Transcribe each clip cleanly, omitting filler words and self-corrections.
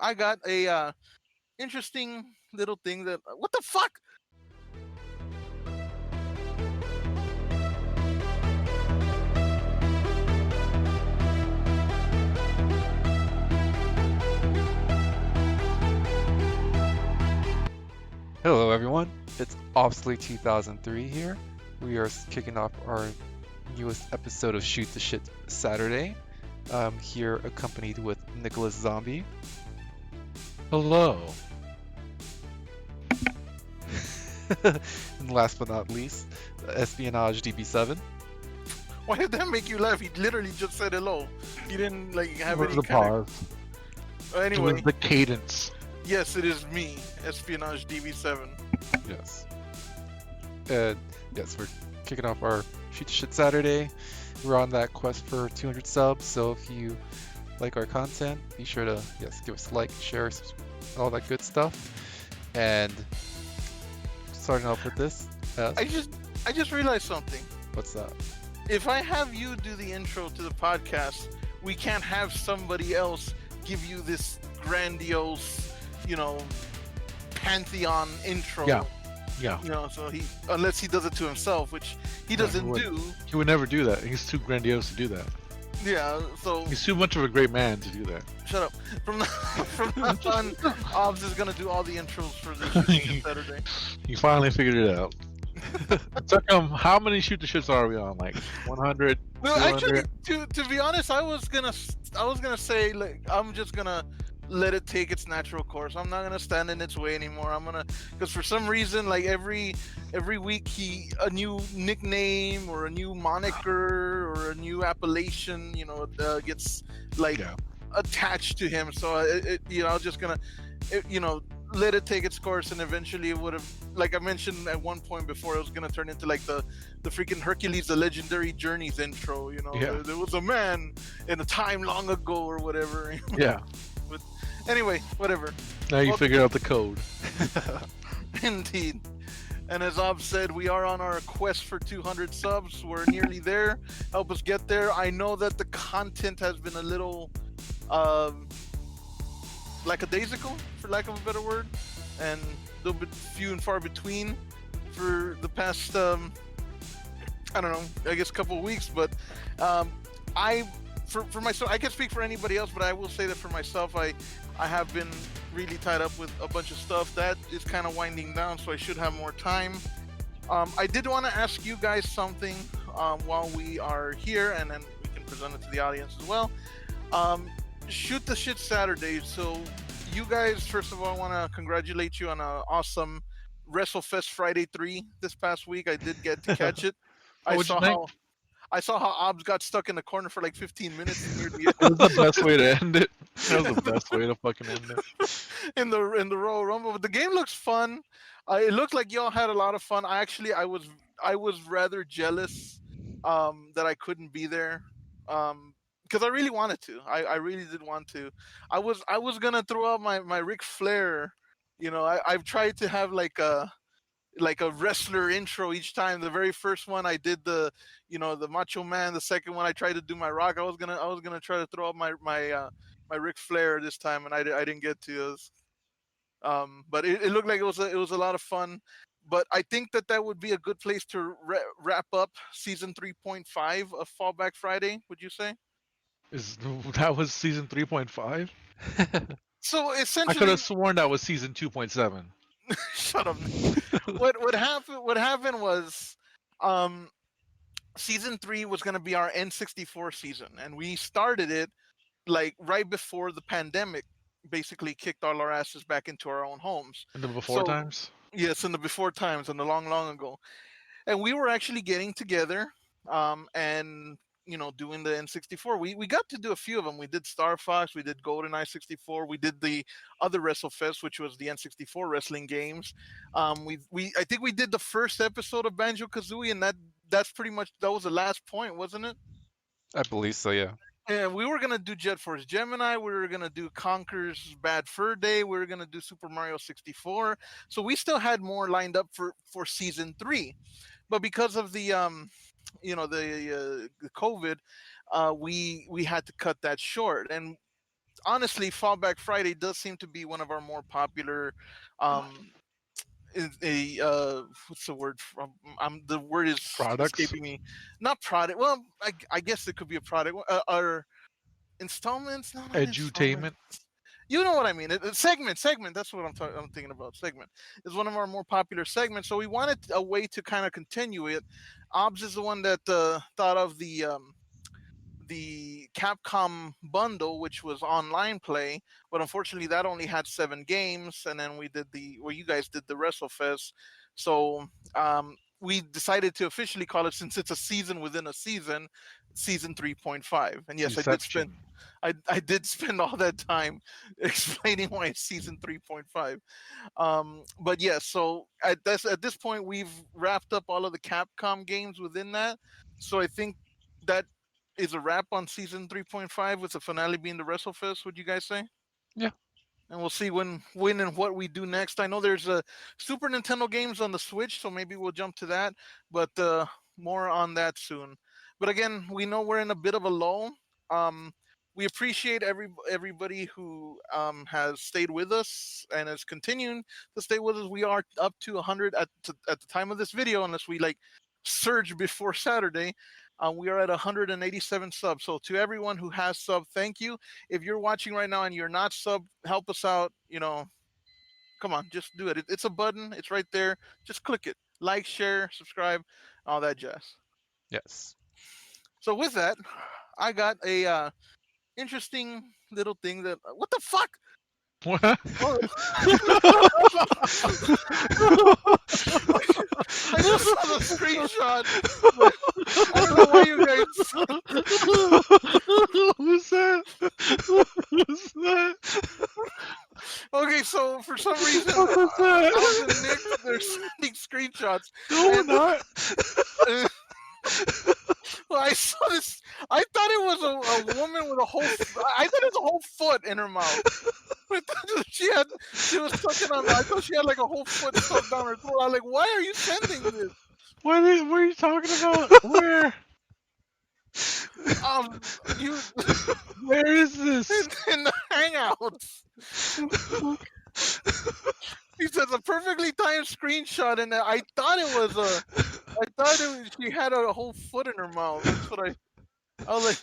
I got a interesting little thing that. What the fuck? Hello, everyone. It's Obsolete 2003 here. We are kicking off our newest episode of Shoot the Shit Saturday. I'm here accompanied with Nickolas Zombie. Hello. And last but not least, Espionage DB7. Why did that make you laugh? He literally just said hello. He didn't have Where's any the kind of. pause? Anyway, It was the cadence. yes, it is me, Espionage DB7. Yes. And yes, we're kicking off our Shoot the Shit Saturday. We're on that quest for 200 subs, so if you like our content, be sure to give us a like, share, all that good stuff. And starting off with this, I just realized something. what's that? If I have you do the intro to the podcast, we can't have somebody else give you this grandiose, pantheon intro. Yeah. So unless he does it to himself, which he doesn't do. He would never do that. He's too grandiose to do that. Yeah, so He's too much of a great man to do that. shut up. From now on, Obs is gonna do all the intros for this Saturday. He finally figured it out. So, how many shoot the shits are we on? Like 100? No, 200? actually, to be honest, I was gonna say, like, I'm just gonna let it take its natural course. I'm not gonna stand in its way anymore. Because for some reason, like every week, a new nickname or a new moniker or a new appellation, gets attached to him. So I'm just gonna, let it take its course, and eventually it would have, like I mentioned at one point before, it was gonna turn into like the freaking Hercules, the Legendary Journeys intro. There was a man in a time long ago or whatever. Yeah. But anyway, whatever. Now you figured out the code. Indeed. And as Ob said, we are on our quest for 200 subs. We're nearly there. Help us get there. I know that the content has been a little lackadaisical, for lack of a better word, and a little bit few and far between for the past, I don't know, I guess a couple of weeks. But for myself, I can't speak for anybody else, but I will say that for myself, I have been really tied up with a bunch of stuff that is kind of winding down, so I should have more time. I did want to ask you guys something while we are here, and then we can present it to the audience as well. Shoot the Shit Saturday. So you guys, first of all, I want to congratulate you on an awesome WrestleFest Friday 3 this past week. I did get to catch it. I saw how Obs got stuck in the corner for like 15 minutes near the end. That was the best way to end it. That was the best way to fucking end it. in the Royal Rumble. But the game looks fun. It looked like y'all had a lot of fun. I was rather jealous that I couldn't be there. Because I really wanted to. I really did want to. I was gonna throw out my Ric Flair. I've tried to have like a wrestler intro each time. The very first one I did the Macho Man. The second one I tried to do my Rock. I was gonna try to throw out my Ric Flair this time, and I didn't get to. But it looked like it was a lot of fun. But I think that would be a good place to wrap up season 3.5 of Fallback Friday. Would you say? That was season 3.5? So I essentially, could have sworn that was season 2.7. shut up. What happened was, season 3 was going to be our N64 season, and we started it like right before the pandemic basically kicked all our asses back into our own homes. In the before times? Yes, in the before times, in the long, long ago. And we were actually getting together, and doing the N64. We got to do a few of them. We did Star Fox, we did GoldenEye 64, we did the other WrestleFest, which was the N64 wrestling games. I think we did the first episode of Banjo-Kazooie, and that was the last point, wasn't it? I believe so, yeah. And we were gonna do Jet Force Gemini. We were gonna do Conker's Bad Fur Day. We were gonna do Super Mario 64. So we still had more lined up for season 3, but because of the the COVID, we had to cut that short. And honestly, Fallback Friday does seem to be one of our more popular um a what's the word from the word is Products, escaping me. Not product. Well, I guess it could be a product. Or installments? No, not installment. edutainment. You know what I mean? Segment. That's what I'm thinking about. Segment is one of our more popular segments. So we wanted a way to kind of continue it. Obs is the one that thought of the Capcom bundle, which was online play, but unfortunately that only had 7 games, and then we did you guys did the WrestleFest. So we decided to officially call it, since it's a season within a season, season 3.5. And yes, Deception. I did spend all that time explaining why it's season 3.5. But yeah, so at this point we've wrapped up all of the Capcom games within that. So I think that is a wrap on season 3.5, with the finale being the WrestleFest. Would you guys say? Yeah. And we'll see when and what we do next. I know there's a Super Nintendo games on the Switch, so maybe we'll jump to that. But more on that soon. But again, we know we're in a bit of a lull. Um, we appreciate everybody who has stayed with us and is continuing to stay with us. We are up to 100 at the time of this video, unless we like surge before Saturday. We are at 187 subs. So to everyone who has sub, thank you. If you're watching right now and you're not sub, help us out. Come on, just do it. It's a button. It's right there. Just click it. Like, share, subscribe, all that jazz. Yes. So with that, I got a interesting little thing that. What the fuck? What? Oh, I just saw the screenshot. But I don't know why you guys. Who's that? Who's that? Okay, so for some reason, What was Alvin and that? Nick, they're sending screenshots. No, we're And not. well, I saw this. I thought it was a woman with a whole. I thought it was a whole foot in her mouth. I thought she was sucking on. I thought she had like a whole foot stuffed down her throat. I was like, why are you sending this? What are you talking about? Where? Um, you Where is this? in the Hangouts. He says a perfectly timed screenshot, and I thought it was a. I thought she had a whole foot in her mouth. That's what I was like.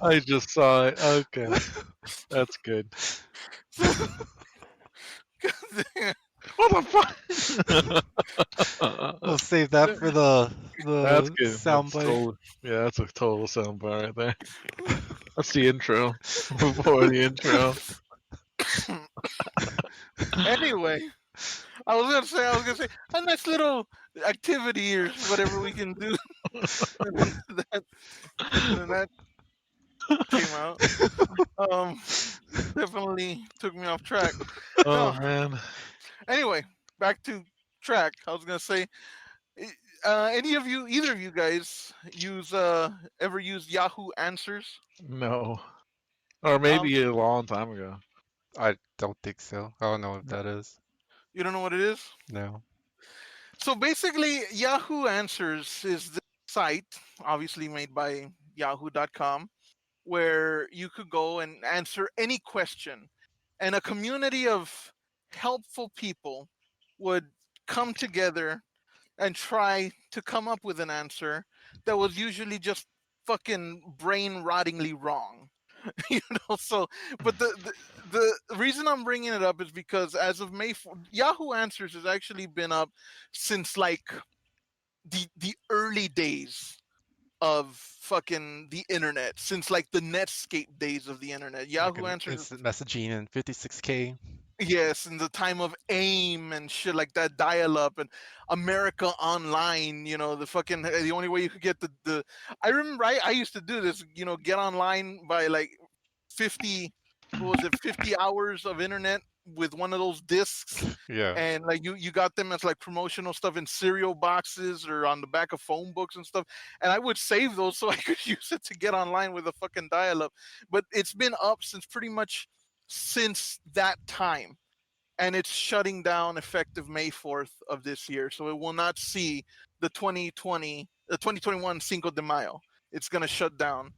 I just saw it. Okay, that's good. What the fuck? We'll save that for the That's good. soundbite. Yeah, that's a total soundbite right there. That's the intro before the intro. Anyway, I was gonna say a nice little activity or whatever we can do. and that, and that came out. Um, definitely took me off track. Oh No, man, anyway, back to track. I was gonna say, either of you guys ever use Yahoo Answers? no. Or Um, maybe a long time ago. I don't think so. I don't know what No. that is. you don't know what it is? No. So basically, Yahoo Answers is the site, obviously made by Yahoo.com, where you could go and answer any question, and a community of helpful people would come together and try to come up with an answer that was usually just fucking brain rottingly wrong. So but the reason I'm bringing it up is because as of Yahoo Answers has actually been up since like the early days of fucking the internet, since like the Netscape days of the internet. Like Yahoo an Answers instant messaging in 56K. Yes, in the time of AIM and shit like that, dial up and America Online, the fucking the only way you could get the I remember I used to do this, get online by like 50 what was it, 50 hours of internet with one of those discs, Yeah. and like you got them as like promotional stuff in cereal boxes or on the back of phone books and stuff, and I would save those so I could use it to get online with a fucking dial up. But it's been up since pretty much since that time, and it's shutting down effective May 4th of this year, so it will not see the 2021 Cinco de Mayo. It's going to shut down.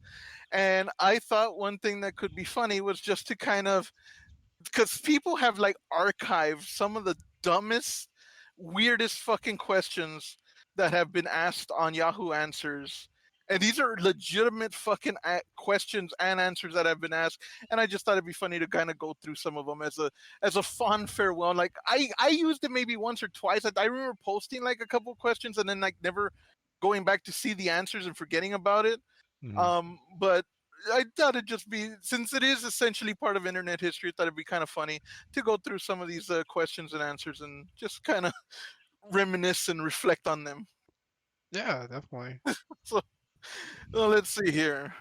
And I thought one thing that could be funny was just to kind of, because people have like archived some of the dumbest, weirdest fucking questions that have been asked on Yahoo Answers. And these are legitimate fucking questions and answers that have been asked. And I just thought it'd be funny to kind of go through some of them as a fond farewell. Like I used it maybe once or twice. I remember posting like a couple of questions and then like never going back to see the answers and forgetting about it. Mhm. But I thought it'd just be, since it is essentially part of internet history, I thought it'd be kind of funny to go through some of these questions and answers and just kind of reminisce and reflect on them. Yeah, definitely. So well, let's see here.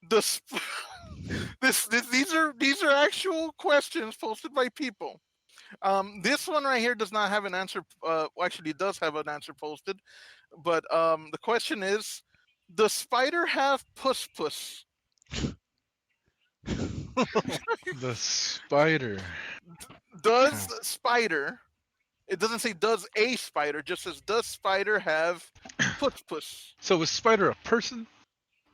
The sp- these are actual questions posted by people. This one right here does not have an answer. Well, actually, it does have an answer posted, but the question is: does spider have puss puss? The spider. Does spider? It doesn't say does a spider. Just says does spider have puss puss? So is Spider a person?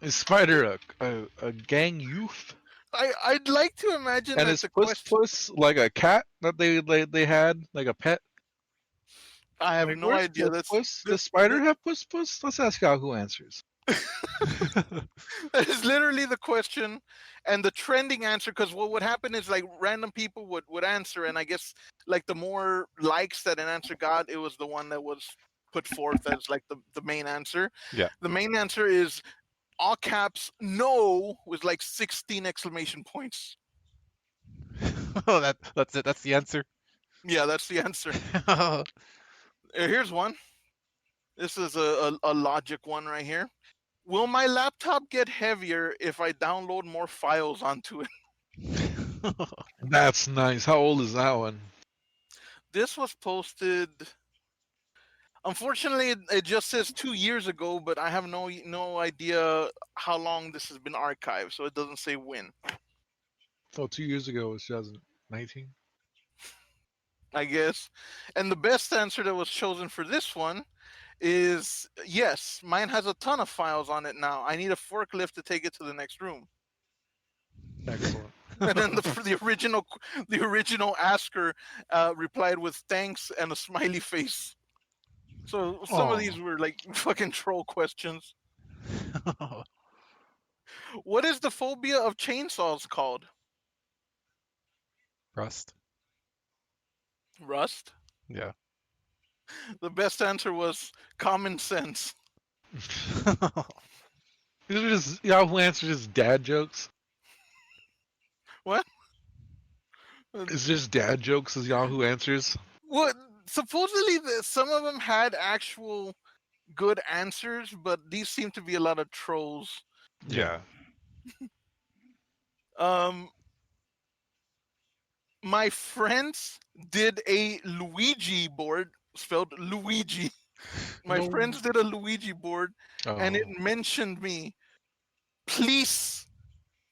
Is Spider a gang youth? I'd like to imagine And that is the Puss question. Puss like a cat that they had, like a pet? I have Like, no where's idea. Puss Puss? Does Spider have Puss Puss? Let's ask Yahoo Answers. That is literally the question and the trending answer. Because what would happen is like random people would answer, and I guess like the more likes that an answer got, it was the one that was put forth as like the main answer. Yeah. The main answer is all caps no with like 16 exclamation points. Oh, that's it. That's the answer. Yeah, that's the answer. Here's one. This is a logic one right here. Will my laptop get heavier if I download more files onto it? That's nice. How old is that one? This was posted. Unfortunately, it just says 2 years ago, but I have no idea how long this has been archived, so it doesn't say when. Oh, 2 years ago was 2019. I guess. And the best answer that was chosen for this one is yes, mine has a ton of files on it now. I need a forklift to take it to the next room. Excellent. And then the original asker replied with thanks and a smiley face. So some of Oh, these were like fucking troll questions. What is the phobia of chainsaws called? Rust. Rust. Yeah. The best answer was common sense. these are just Yahoo Answers, just dad jokes. What? Is just dad jokes as Yahoo Answers? What? Supposedly, some of them had actual good answers, but these seem to be a lot of trolls. Yeah. Um, my friends did a Luigi board, spelled Luigi. My No. friends did a Luigi board, and it Oh. mentioned me. Please,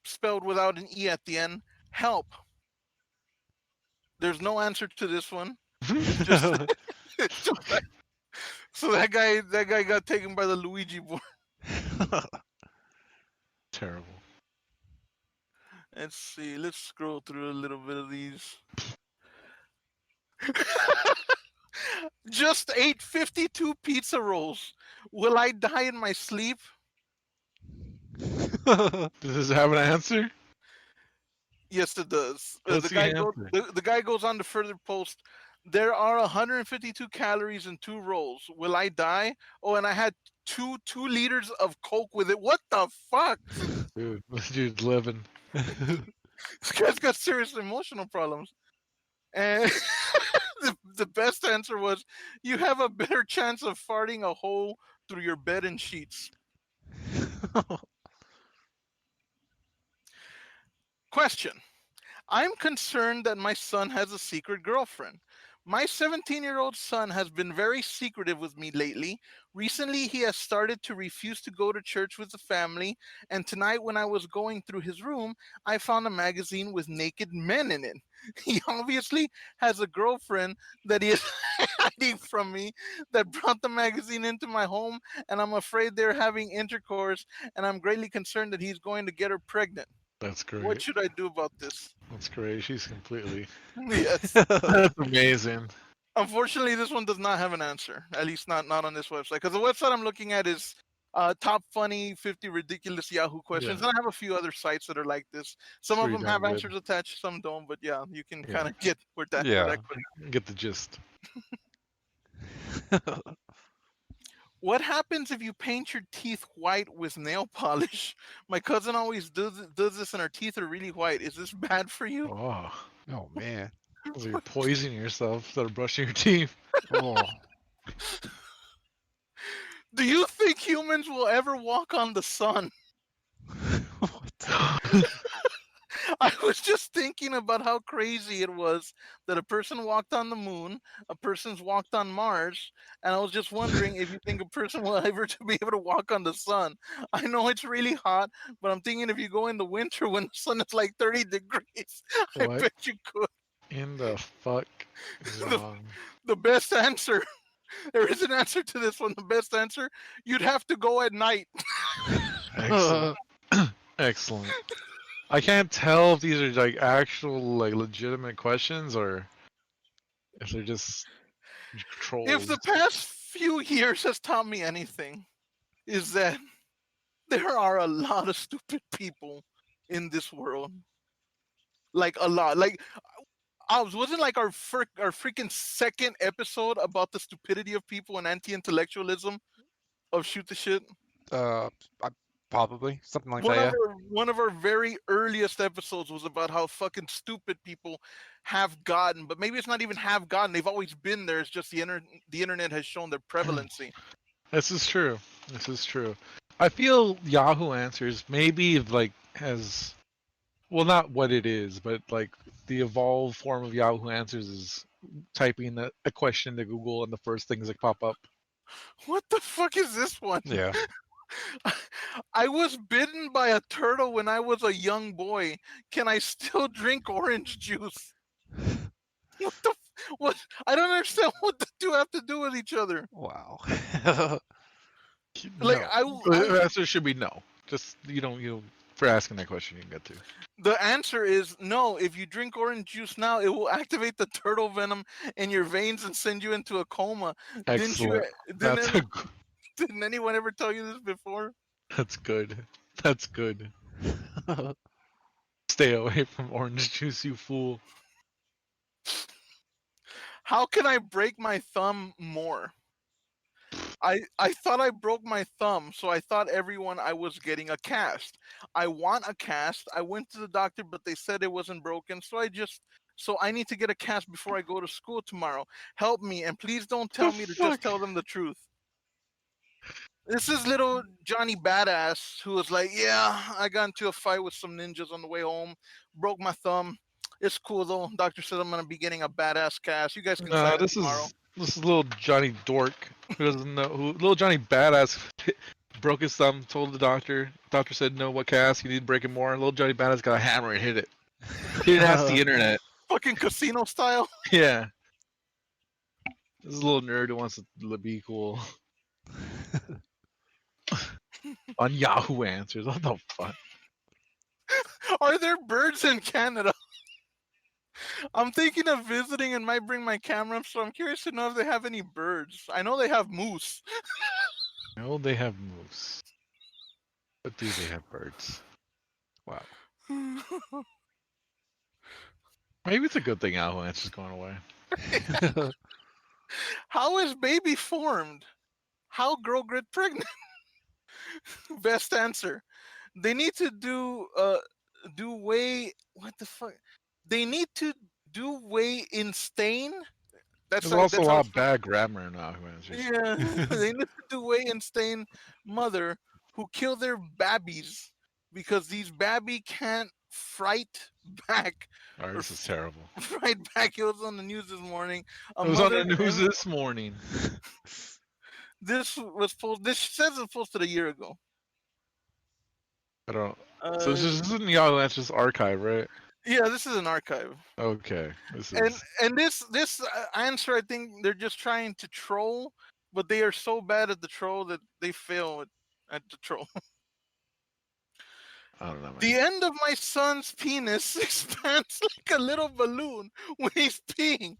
spelled without an E at the end, help. There's no answer to this one. It's just, it's just like, so that guy got taken by the Luigi board. Terrible. Let's see. Let's scroll through a little bit of these. Just ate 52 pizza rolls. Will I die in my sleep? Does this have an answer? Yes, it does. What's the answer? The guy goes on to further post. There are 152 calories in 2 rolls. Will I die? Oh, and I had 2 liters of Coke with it. What the fuck? Dude, this dude's living. This guy's got serious emotional problems. And the best answer was, you have a better chance of farting a hole through your bed and sheets. Question. I'm concerned that my son has a secret girlfriend. My 17-year-old son has been very secretive with me lately. Recently, he has started to refuse to go to church with the family, and tonight, when I was going through his room, I found a magazine with naked men in it. He obviously has a girlfriend that he is hiding from me that brought the magazine into my home, and I'm afraid they're having intercourse, and I'm greatly concerned that he's going to get her pregnant. That's What great. should I do about this? That's great. She's completely. Yes. That's amazing. Unfortunately, this one does not have an answer. At least not on this website. Because the website I'm looking at is top funny 50 ridiculous Yahoo questions, Yeah, and I have a few other sites that are like this. it's Some of pretty them darn have good. answers attached, some don't. But yeah, you can Yeah. kind of get where Yeah. that could. Get the gist. What happens if you paint your teeth white with nail polish? My cousin always does this, and her teeth are really white. Is this bad for you? Oh, Oh man. so you're poisoning yourself instead of brushing your teeth. Oh. Do you think humans will ever walk on the sun? What? I was just thinking about how crazy it was that a person walked on the moon, a person's walked on Mars, and I was just wondering if you think a person will ever to be able to walk on the sun. I know it's really hot, but I'm thinking if you go in the winter when the sun is like 30 degrees, I What bet you could. in the fuck is The, wrong? the best answer, there is an answer to this one. The best answer, you'd have to go at night. Excellent. Excellent. I can't tell if these are like actual, like legitimate questions or if they're just trolls. If the past few years has taught me anything, is that there are a lot of stupid people in this world. Like a lot. Like wasn't like our freaking second episode about the stupidity of people and anti-intellectualism of shoot the shit. Uh, I, probably something like One that. of Yeah. our very earliest episodes was about how fucking stupid people have gotten, but maybe it's not even have gotten. They've always been there. It's just the internet has shown their prevalency. This is true. This is true. I feel Yahoo Answers maybe like has, well, not what it is, but like the evolved form of Yahoo Answers is typing a question to Google and the first things that pop up. What the fuck is this one? Yeah. I was bitten by a turtle when I was a young boy. Can I still drink orange juice? What the? What? I don't understand what the two have to do with each other. Wow. Like No. The answer should be no. Just you for asking that question you can get to. the answer is no. If you drink orange juice now, it will activate the turtle venom in your veins and send you into a coma. Excellent. That's Didn't anyone ever tell you this before? that's good. That's good. Stay away from orange juice, you fool. How can I break my thumb more? I thought I broke my thumb, so I thought everyone I was getting a cast. I want a cast. I went to the doctor, but they said it wasn't broken, so I need to get a cast before I go to school tomorrow. Help me, and please don't tell me to just tell them the truth. This is little Johnny Badass who was like, yeah, I got into a fight with some ninjas on the way home, broke my thumb. It's cool though. Doctor said I'm gonna be getting a badass cast. You guys can sign it This tomorrow. is little Johnny Dork who doesn't know who little Johnny Badass broke his thumb, told the doctor. Doctor said no, what cast, you need to break it more. Little Johnny Badass got a hammer and hit it. He didn't ask the internet. Fucking casino style. Yeah. This is a little nerd who wants to be cool. On Yahoo Answers. What the fuck? Are there birds in Canada? I'm thinking of visiting and might bring my camera, so I'm curious to know if they have any birds. I know they have moose. No, they have moose. But do they have birds? Wow. Maybe it's a good thing Yahoo Answers going away. How is baby formed? How girl get pregnant? Best answer. They need to do way what the fuck? They need to do way in stain. There's also a lot of bad grammar in Yahoo Answers. Yeah, they need to do way in stain mother who kill their babbies because these babby can't fright back. Alright, this is terrible. Fright back. It was on the news this morning. It was on the news this morning. This says it was posted a year ago. I don't. So this isn't Yahoo Answers archive, right? Yeah, this is an archive. Okay, this And is. this answer, I think they're just trying to troll, but they are so bad at the troll that they fail at the troll. I don't know, man. The end of my son's penis expands like a little balloon when he's peeing.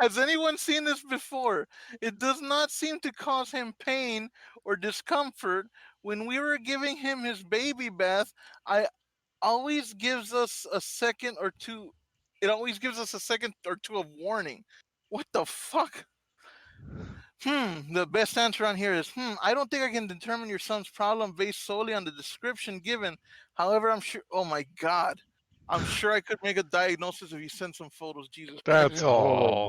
Has anyone seen this before? It does not seem to cause him pain or discomfort. When we were giving him his baby bath, I always gives us a second or two. It always gives us a second or two of warning. What the fuck? The best answer on here is I don't think I can determine your son's problem based solely on the description given. However, I'm sure. Oh my god. I'm sure I could make a diagnosis if you send some photos. Jesus That's Christ. Oh,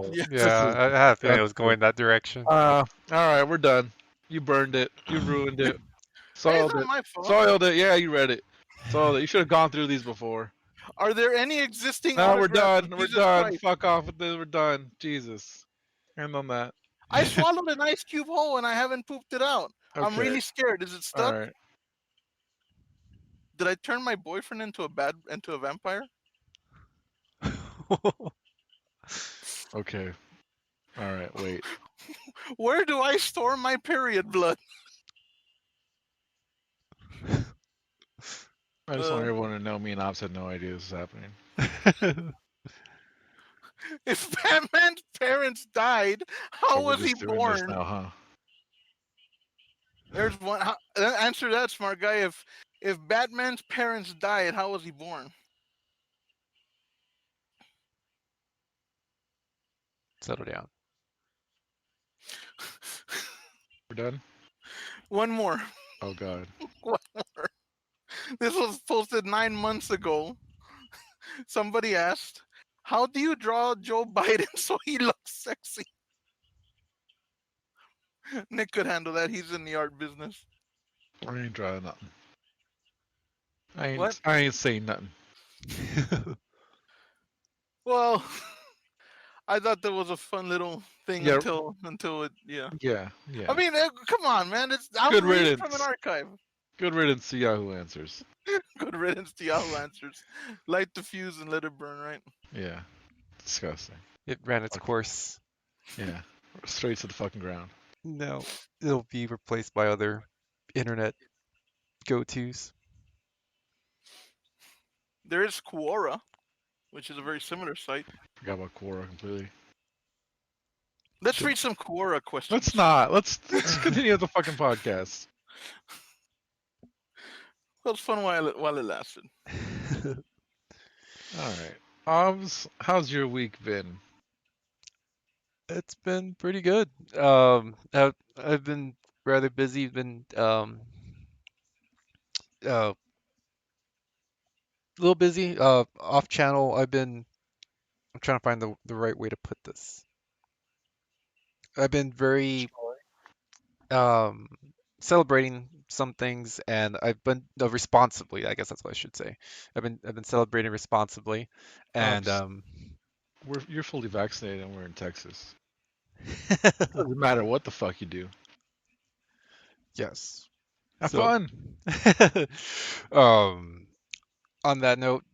horrible. Yeah. This yeah, is I had a feeling it was disgusting. going that direction. All right, we're done. You burned it. You ruined it. Hey, it's Soiled not it. my fault. Soiled it. Yeah, you read it. Soiled it. You should have gone through these before. Are there any existing Now we're autographs of done. We're Jesus done. Christ? Fuck off with this. We're done. Jesus. End on that. I swallowed an ice cube whole and I haven't pooped it out. I'm Okay. really scared. Is it All stuck? right. Did I turn my boyfriend into a vampire? Okay. All right. Wait. Where do I store my period blood? I just want Uh, everyone to know me and Ops had no idea this is happening. if Batman's parents died, So how we're was he just doing this born? now, huh? There's one. Answer that, smart guy. If Batman's parents died, how was he born? Settle down. We're done? One more. Oh, God. One more. This was posted 9 months ago. Somebody asked, "How do you draw Joe Biden so he looks sexy?" Nick could handle that. He's in the art business. I ain't drawing nothing. What? I ain't saying nothing. Well, I thought that was a fun little thing Yeah. until it. Yeah. Yeah. I Yeah. mean, come on, man. I'm Good reading from an riddance. archive. Good riddance to Yahoo Answers. Good riddance to Yahoo Answers. Light the fuse and let it burn, right? Yeah. Disgusting. It ran its Okay. course. Yeah. Straight to the fucking ground. No, it'll be replaced by other internet go-tos. There is Quora, which is a very similar site. Forgot about Quora completely. Let's read some Quora questions. Let's not. Let's continue the fucking podcast. It was fun while it lasted. All right. How's your week been? It's been pretty good. I've been rather busy. Been a little busy. Off channel. I'm trying to find the right way to put this. I've been very um celebrating some things, and I've been responsibly. I guess that's what I should say. I've been celebrating responsibly, and Ops, you're fully vaccinated and we're in Texas. Doesn't matter what the fuck you do. yes. Have So, fun. um, on that note,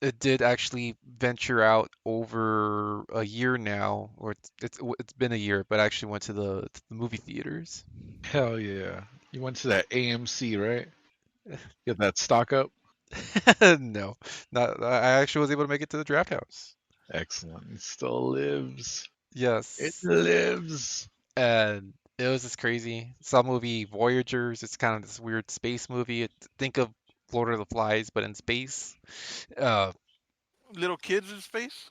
it did actually venture out over a year now, or it's been a year, but I actually went to the movie theaters. Hell yeah. You went to that AMC, right? Get that stock up. No, not. I actually was able to make it to the draft house. Excellent. It still lives. It Yes, lives. and it was just crazy. Saw movie Voyagers. It's kind of this weird space movie. Think of Lord of the Flies, but in space. Uh, Little kids in space.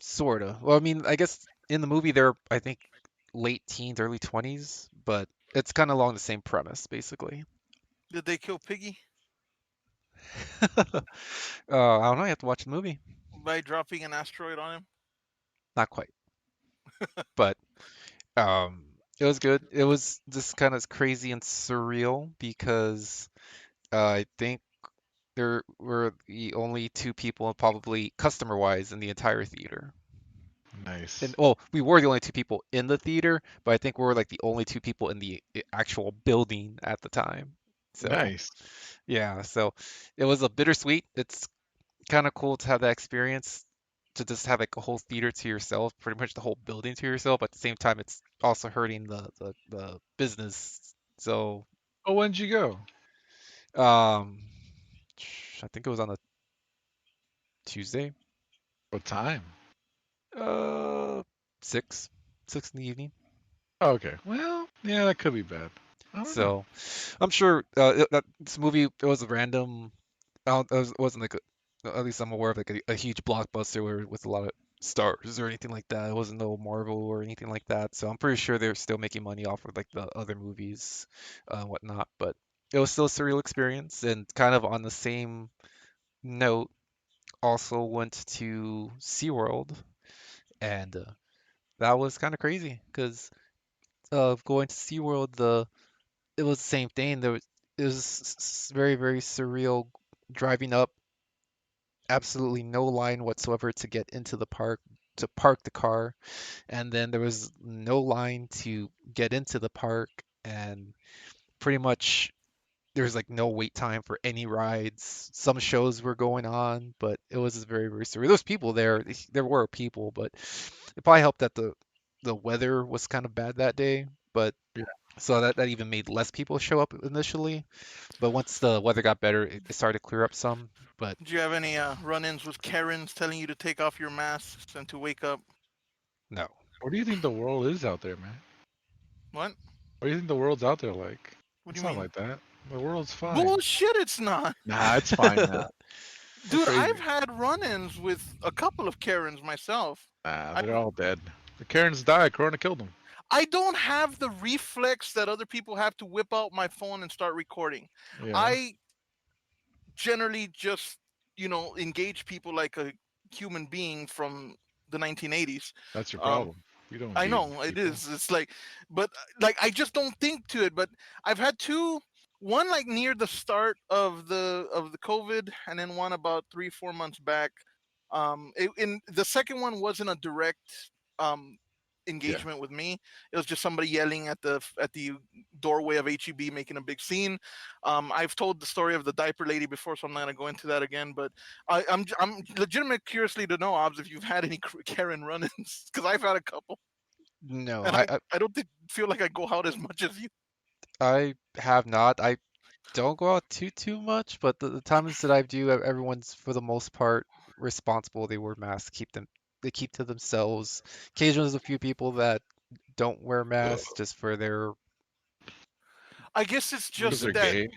Sorta. Well, I mean, I guess in the movie they're, I think, late teens, early 20s, but it's kind of along the same premise, basically. Did they kill Piggy I don't know. You have to watch the movie. by dropping an asteroid on him? Not quite, but um, it was good. It was just kind of crazy and surreal because I think there were the only two people, probably customer-wise, in the entire theater. And Nice. well, we were the only two people in the theater, but I think we were like the only two people in the actual building at the time. So Nice. yeah, so it was a bittersweet. It's kind of cool to have that experience to just have like a whole theater to yourself, pretty much the whole building to yourself. But at the same time, it's also hurting the business. So Oh, when'd you go? um, I think it was on a Tuesday. What time? Uh, six, 6 in the evening. Oh, okay. Well, yeah, that could be bad. I don't know. So I'm sure that this movie it was a random. It wasn't like at least I'm aware of like a huge blockbuster where with a lot of stars or anything like that. It wasn't no Marvel or anything like that. So I'm pretty sure they're still making money off of like the other movies, whatnot. But it was still a surreal experience and kind of on the same note. Also went to SeaWorld and that was kind of crazy because going to SeaWorld it was the same thing. It was very, very surreal driving up, absolutely no line whatsoever to get into the park, to park the car, and then there was no line to get into the park, and pretty much there was like no wait time for any rides. Some shows were going on, but it was very, very surreal. There was people there. There were people, but it probably helped that the weather was kind of bad that day. But Yeah. so that even made less people show up initially. But once the weather got better, it started to clear up some. But Do you have any run-ins with Karens telling you to take off your masks and to wake up? no, What do you think the world is out there, man? What? What do you think the world's out there like? What do It's you not mean? like that. The world's fine. Bullshit! It's not, Nah, it's fine now. You're dude. I've crazy. had run-ins with a couple of Karens myself. Nah, I they're all dead. The Karens died. Corona killed them. I don't have the reflex that other people have to whip out my phone and start recording. Yeah, I generally just engage people like a human being from the 1980s. that's your um problem. You don't I engage know it people. is. It's like, but like I just don't think to it. But I've had two, one like near the start of the COVID, and then one about 3 4 months back. In the second one wasn't a direct um Yeah. engagement with me. It was just somebody yelling at the doorway of HEB, making a big scene. I've told the story of the diaper lady before, so I'm not gonna go into that again. But I'm legitimate curiously to know, Obs, if you've had any Karen run-ins, because I've had a couple. no, And I don't feel like I go out as much as you. I have not. I don't go out too much, but the times that I do, everyone's for the most part responsible. They wear masks, they keep to themselves. Occasionally, there's a few people that don't wear masks just for their I guess it's Because just they're that gay.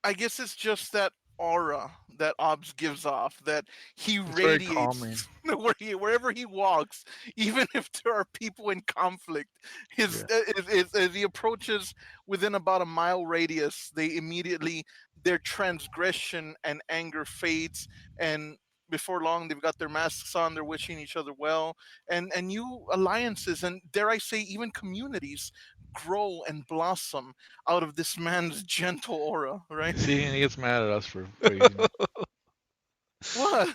I guess it's just that aura that Obs gives off, that he It's very radiates calming. wherever he walks, even if there are people in conflict. Yeah. As he approaches within about a mile radius, they immediately, their transgression and anger fades, and before long they've got their masks on, they're wishing each other well, and new alliances, and dare I say even communities, grow and blossom out of this man's gentle aura, right? See, and he gets mad at us for praising him. What?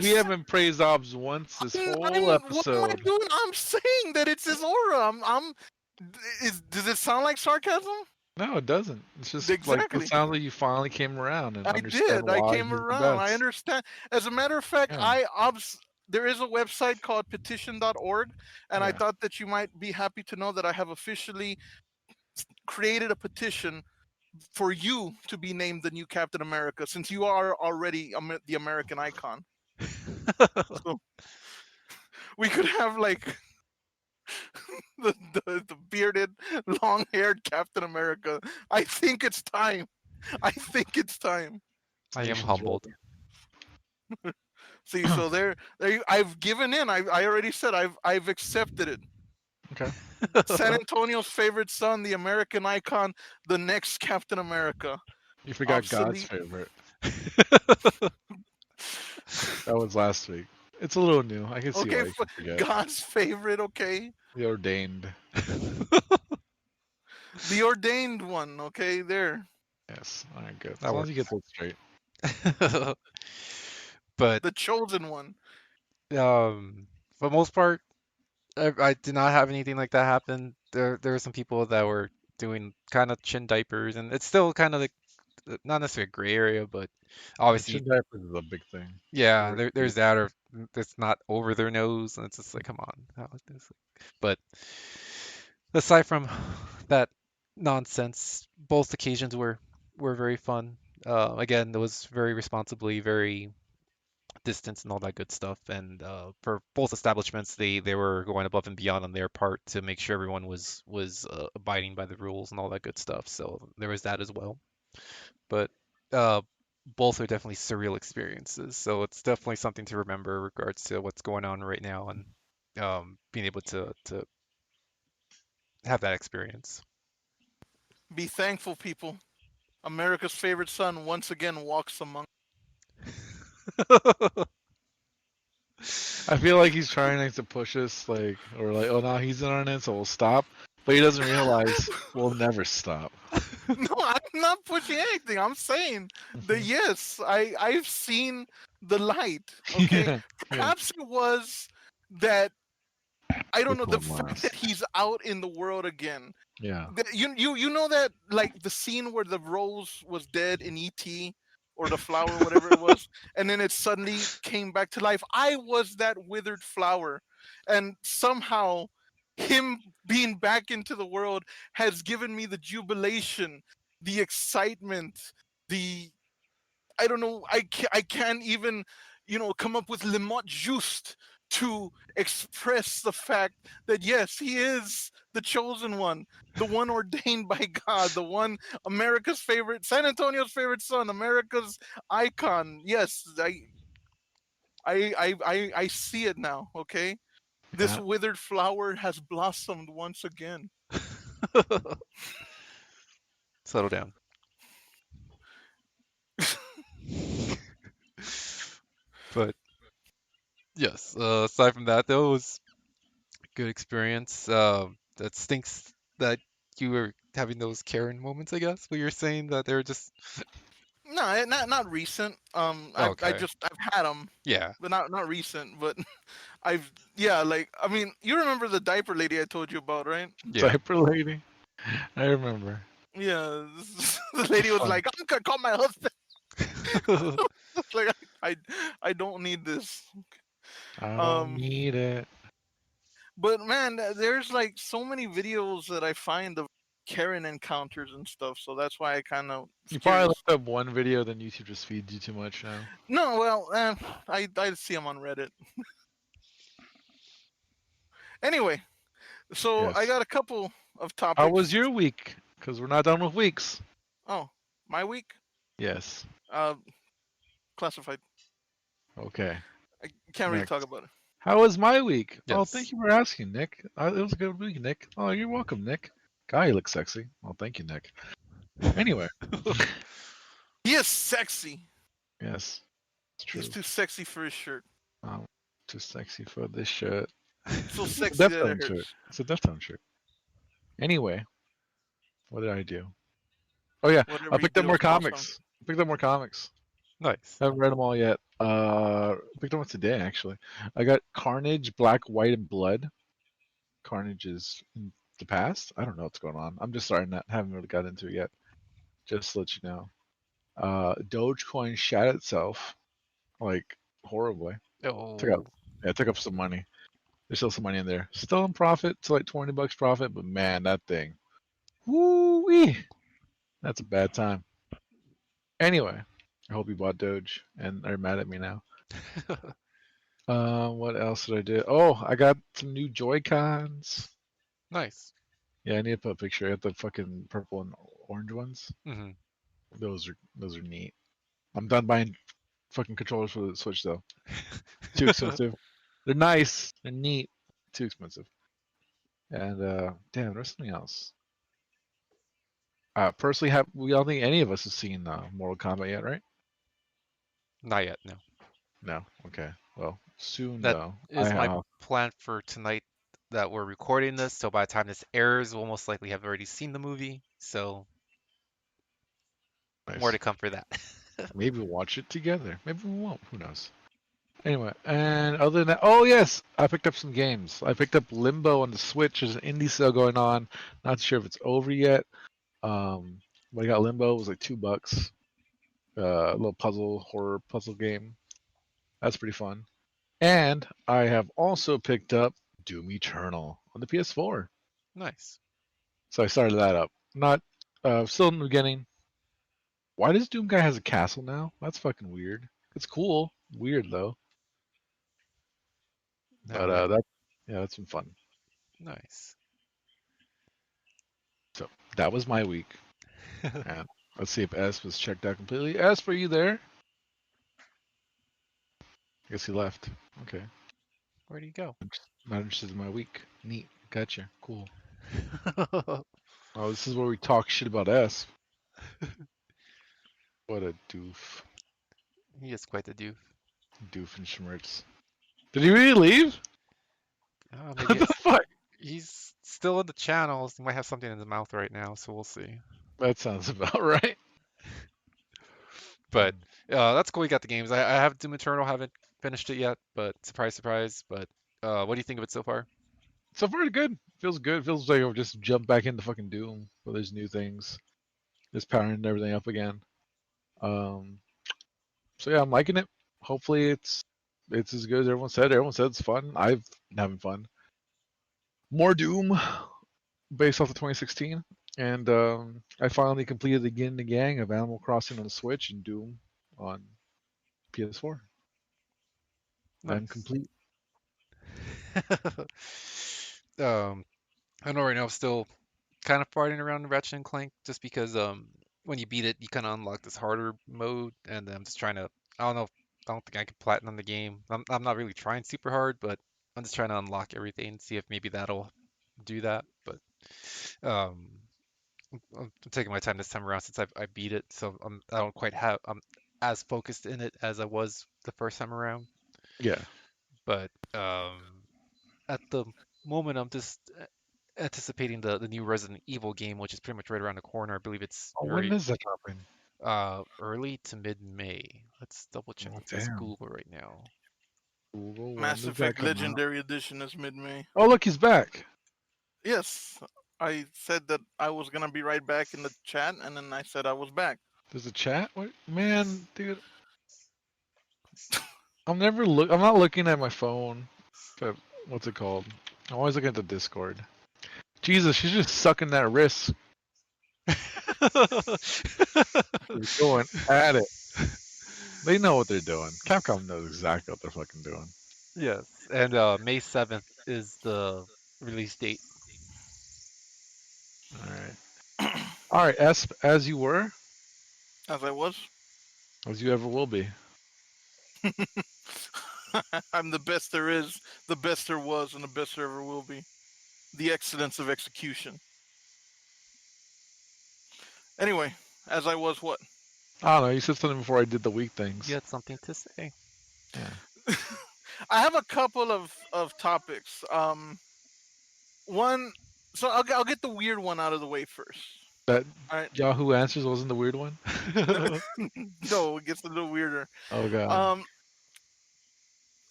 We haven't praised Obs once this whole What am I episode. doing? I'm saying that it's his aura. Does it sound like sarcasm? No, it doesn't. It's just like it Exactly. sounds like you finally came around and I understand did. I why came he's the around. I best. understand. As a matter of fact, Yeah, there is a website called petition.org, and I yeah. thought that you might be happy to know that I have officially created a petition for you to be named the new Captain America, since you are already the American icon. So we could have like the bearded, long-haired Captain America. I think it's time. I think it's time. I You am should humbled. join. See, so I've given in. I already said I've accepted it. Okay. San Antonio's favorite son, the American icon, the next Captain America. You forgot God's Obsolete. favorite. That was last week. It's a little new. I can see Okay, why you can forget. God's favorite. Okay, The ordained. the ordained one. Okay, there, Yes. All right, good. As That long as you get works. that straight. But the chosen one. for the most part, I did not have anything like that happen. There were some people that were doing kind of chin diapers, and it's still kind of like not necessarily a gray area, but The obviously, chin diapers is a big thing. yeah, Very big. there's that, or it's not over their nose, and it's just like, come on, how is this? But aside from that nonsense, both occasions were very fun. Again, it was very responsibly, very distance and all that good stuff. And for both establishments, they were going above and beyond on their part to make sure everyone was abiding by the rules and all that good stuff. So there was that as well. But uh, both are definitely surreal experiences. So it's definitely something to remember in regards to what's going on right now and being able to have that experience. Be thankful, people. America's favorite son once again walks among. I feel like he's trying like, to push us, like, or like, oh, now he's in on it, so we'll stop. But he doesn't realize we'll never stop. No, I'm not pushing anything. I'm saying that yes, I've seen the light. Okay, Yeah, yeah. perhaps it was that I don't Which know the one fact was? that he's out in the world again. Yeah. You know that like the scene where the rose was dead in ET or the flower, whatever it was, and then it suddenly came back to life. I was that withered flower, and somehow him being back into the world has given me the jubilation, the excitement, the I don't know. I can't even, come up with le mot juste to express the fact that yes, he is the chosen one, the one ordained by God, the one America's favorite, San Antonio's favorite son, America's icon. Yes, I see it now. Okay, this Yeah. withered flower has blossomed once again. Settle down. But yes, aside from that, though, it was a good experience. That stinks that you were having those Karen moments, I guess, where you're saying that they were just No, not recent. okay. I've had them, Yeah, but not recent. But I've yeah, like I mean, you remember the diaper lady I told you about, right? yeah. Diaper lady. I remember. Yeah, the lady was Fun. like, "I'm gonna call my husband." Like I don't need this. I don't Um, need it. but man, there's like so many videos that I find of Karen encounters and stuff, so that's why I kind of was You probably curious. looked up one video, then YouTube just feeds you too much now. No, well, I see them on Reddit. Anyway, so I Yes. got a couple of How was topics. your week? Because we're not done with weeks. Oh, my week, Yes. uh, classified. Okay. I can't really talk Next. about it. How was my week? Oh, thank Yes. you for asking, Nick. It was a good week, Nick. Oh, you're welcome, Nick. God, you look sexy. Well, thank you, Nick. Anyway, He is sexy. yes, it's He's true. too sexy for his shirt. Um, Too sexy for this shirt. So It's a sexy that it Deftone shirt. hurts. It's a Deftone shirt. Anyway, what did I do? Oh yeah, I Whatever you picked up did more was awesome. comics. I picked up more comics. Nice. I haven't read them all yet. Picked them up today actually. I got Carnage, Black, White, and Blood. Carnage is in the past. I don't know what's going on. I'm just starting that. Haven't really got into it yet. Just to let you know. Dogecoin shat itself like horribly. Took up Oh, yeah, took up some money. There's still some money in there. Still in profit, to like $20 profit, but man, that thing. Woo wee. That's a bad time. Anyway, I hope you bought Doge and are mad at me now. What else did I do? Oh, I got some new Joy Cons. nice. Yeah, I need to put a picture. I got the fucking purple and orange ones. Hmm. Those are neat. I'm done buying fucking controllers for the Switch though. Too expensive. They're nice. They're neat. Too expensive. And damn, there's something else. Personally, have we don't think any of us have seen Mortal Kombat yet, right? Not yet, no. No. Okay. Well, soon That though. I is my have. plan for tonight that we're recording this, so by the time this airs, we'll most likely have already seen the movie. So more Nice. to come for that. Maybe we'll watch it together. Maybe we won't. Who knows? Anyway, and other than that, oh yes, I picked up some games. I picked up Limbo on the Switch. There's an indie sale going on. Not sure if it's over yet. When I got Limbo, it was like $2. A little horror puzzle game. That's pretty fun. And I have also picked up Doom Eternal on the PS4. Nice. So I started that up. Not still in the beginning. Why does Doom guy has a castle now? That's fucking weird. It's cool. Weird though. All But right. that's been fun. Nice. So that was my week. And let's see if S was checked out completely. S, were you there? I guess he left. Okay. Where do you go? Not interested in my week. Neat. Gotcha. Cool. Oh, this is where we talk shit about S. What a doof. He is quite the doof. Doofenshmirtz. Did he really leave? What Maybe the fuck? he's still in the channels. He might have something in his mouth right now, so we'll see. That sounds about right. But that's cool. You got the games. I have Doom Eternal. Haven't finished it yet, but surprise, surprise. But what do you think of it so far? So far, good. Feels good. Feels like I'll just jump back into fucking Doom where there's new things. Just powering everything up again. Um, so yeah, I'm liking it. Hopefully it's as good as everyone said. Everyone said it's fun. I've been having fun. More Doom based off of 2016. And I finally completed the Yin and the Gang of Animal Crossing on the Switch and Doom on PS4. I'm Nice. complete. um, I know right now I'm still kind of farting around Ratchet and Clank just because when you beat it, you kind of unlock this harder mode, and I'm just trying to. I don't know. I don't think I can platinum the game. I'm not really trying super hard, but I'm just trying to unlock everything and see if maybe that'll do that. But um, I'm taking my time this time around since I beat it, so I don't quite have I'm as focused in it as I was the first time around. Yeah. But at the moment, I'm just anticipating the new Resident Evil game, which is pretty much right around the corner. I believe it's Oh, when very is that dropping? early to mid-May. Let's double check. Oh, Let's damn. Google right now. Google, when Mass does that Effect come out? Legendary Edition is mid-May. Oh, look, he's back. Yes, I said that I was gonna be right back in the chat, and then I said I was back. There's a chat? What? Man, dude. I'm not looking at my phone. But what's it called? I'm always looking at the Discord. Jesus, she's just sucking that wrist. She's going at it. They know what they're doing. Capcom knows exactly what they're fucking doing. Yes, and May 7th is the release date. All right. All right, Esp, as you were, As I was. as you ever will be. I'm the best there is, the best there was, and the best there ever will be. The excellence of execution. Anyway, as I was what? I don't know. You said something before I did the week things. You had something to say. Yeah. I have a couple of topics. One, so I'll get the weird one out of the way first. That All right. Yahoo Answers wasn't the weird one. No, it gets a little weirder. Oh god.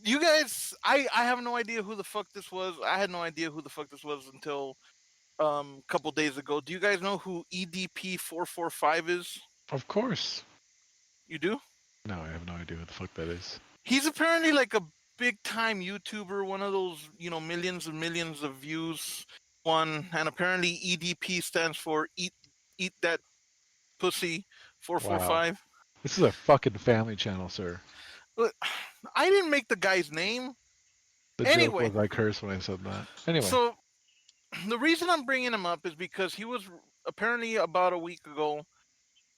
You guys, I have no idea who the fuck this was. I had no idea who the fuck this was until a couple days ago. Do you guys know who EDP445 is? Of course. You do? No, I have no idea what the fuck that is. He's apparently like a big time YouTuber, one of those, millions and millions of views one, and apparently EDP stands for eat that pussy 445. Wow. This is a fucking family channel, sir. But I didn't make the guy's name. The Anyway. joke was I cursed when I said that. Anyway. So the reason I'm bringing him up is because he was apparently about a week ago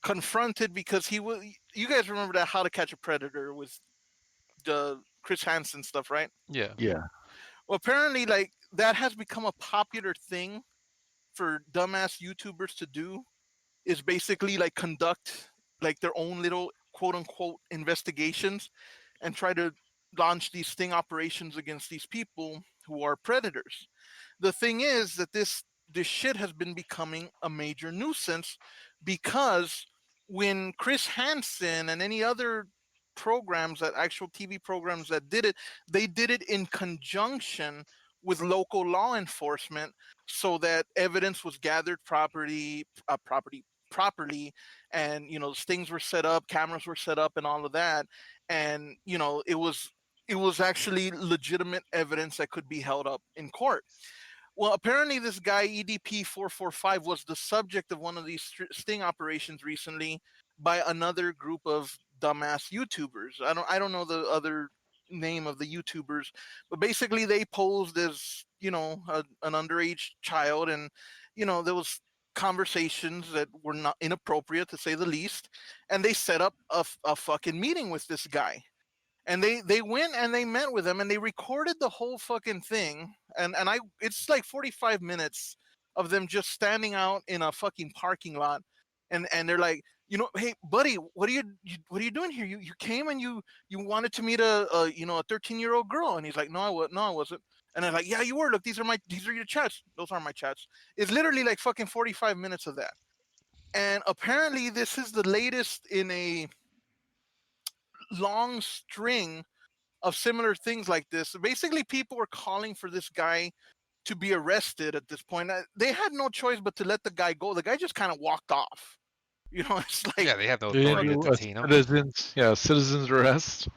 confronted because he was. You guys remember that How to Catch a Predator with the Chris Hansen stuff, right? Yeah. Yeah. Well, apparently, like that has become a popular thing for dumbass YouTubers to do. Is basically like conduct like their own little quote unquote investigations and try to launch these sting operations against these people who are predators. The thing is that this shit has been becoming a major nuisance because when Chris Hansen and any other programs, that actual TV programs that did it, they did it in conjunction with local law enforcement, so that evidence was gathered properly, and things were set up, cameras were set up, and all of that, and it was actually legitimate evidence that could be held up in court. Well, apparently this guy EDP 445 was the subject of one of these sting operations recently by another group of dumbass YouTubers. I don't know the other name of the YouTubers, but basically they posed as an underage child, and there was conversations that were not inappropriate, to say the least, and they set up a fucking meeting with this guy, and they went and they met with him, and they recorded the whole fucking thing, and it's like 45 minutes of them just standing out in a fucking parking lot, and they're like, hey buddy, what are you doing here? You came and you wanted to meet a 13-year-old girl, and he's like, no I wasn't. And they're like, yeah, you were. Look, these are your chats. Those aren't my chats. It's literally like fucking 45 minutes of that. And apparently this is the latest in a long string of similar things like this. Basically, people were calling for this guy to be arrested at this point. They had no choice but to let the guy go. The guy just kind of walked off. It's like, Yeah, they have no They authority to do detain him. citizens arrest.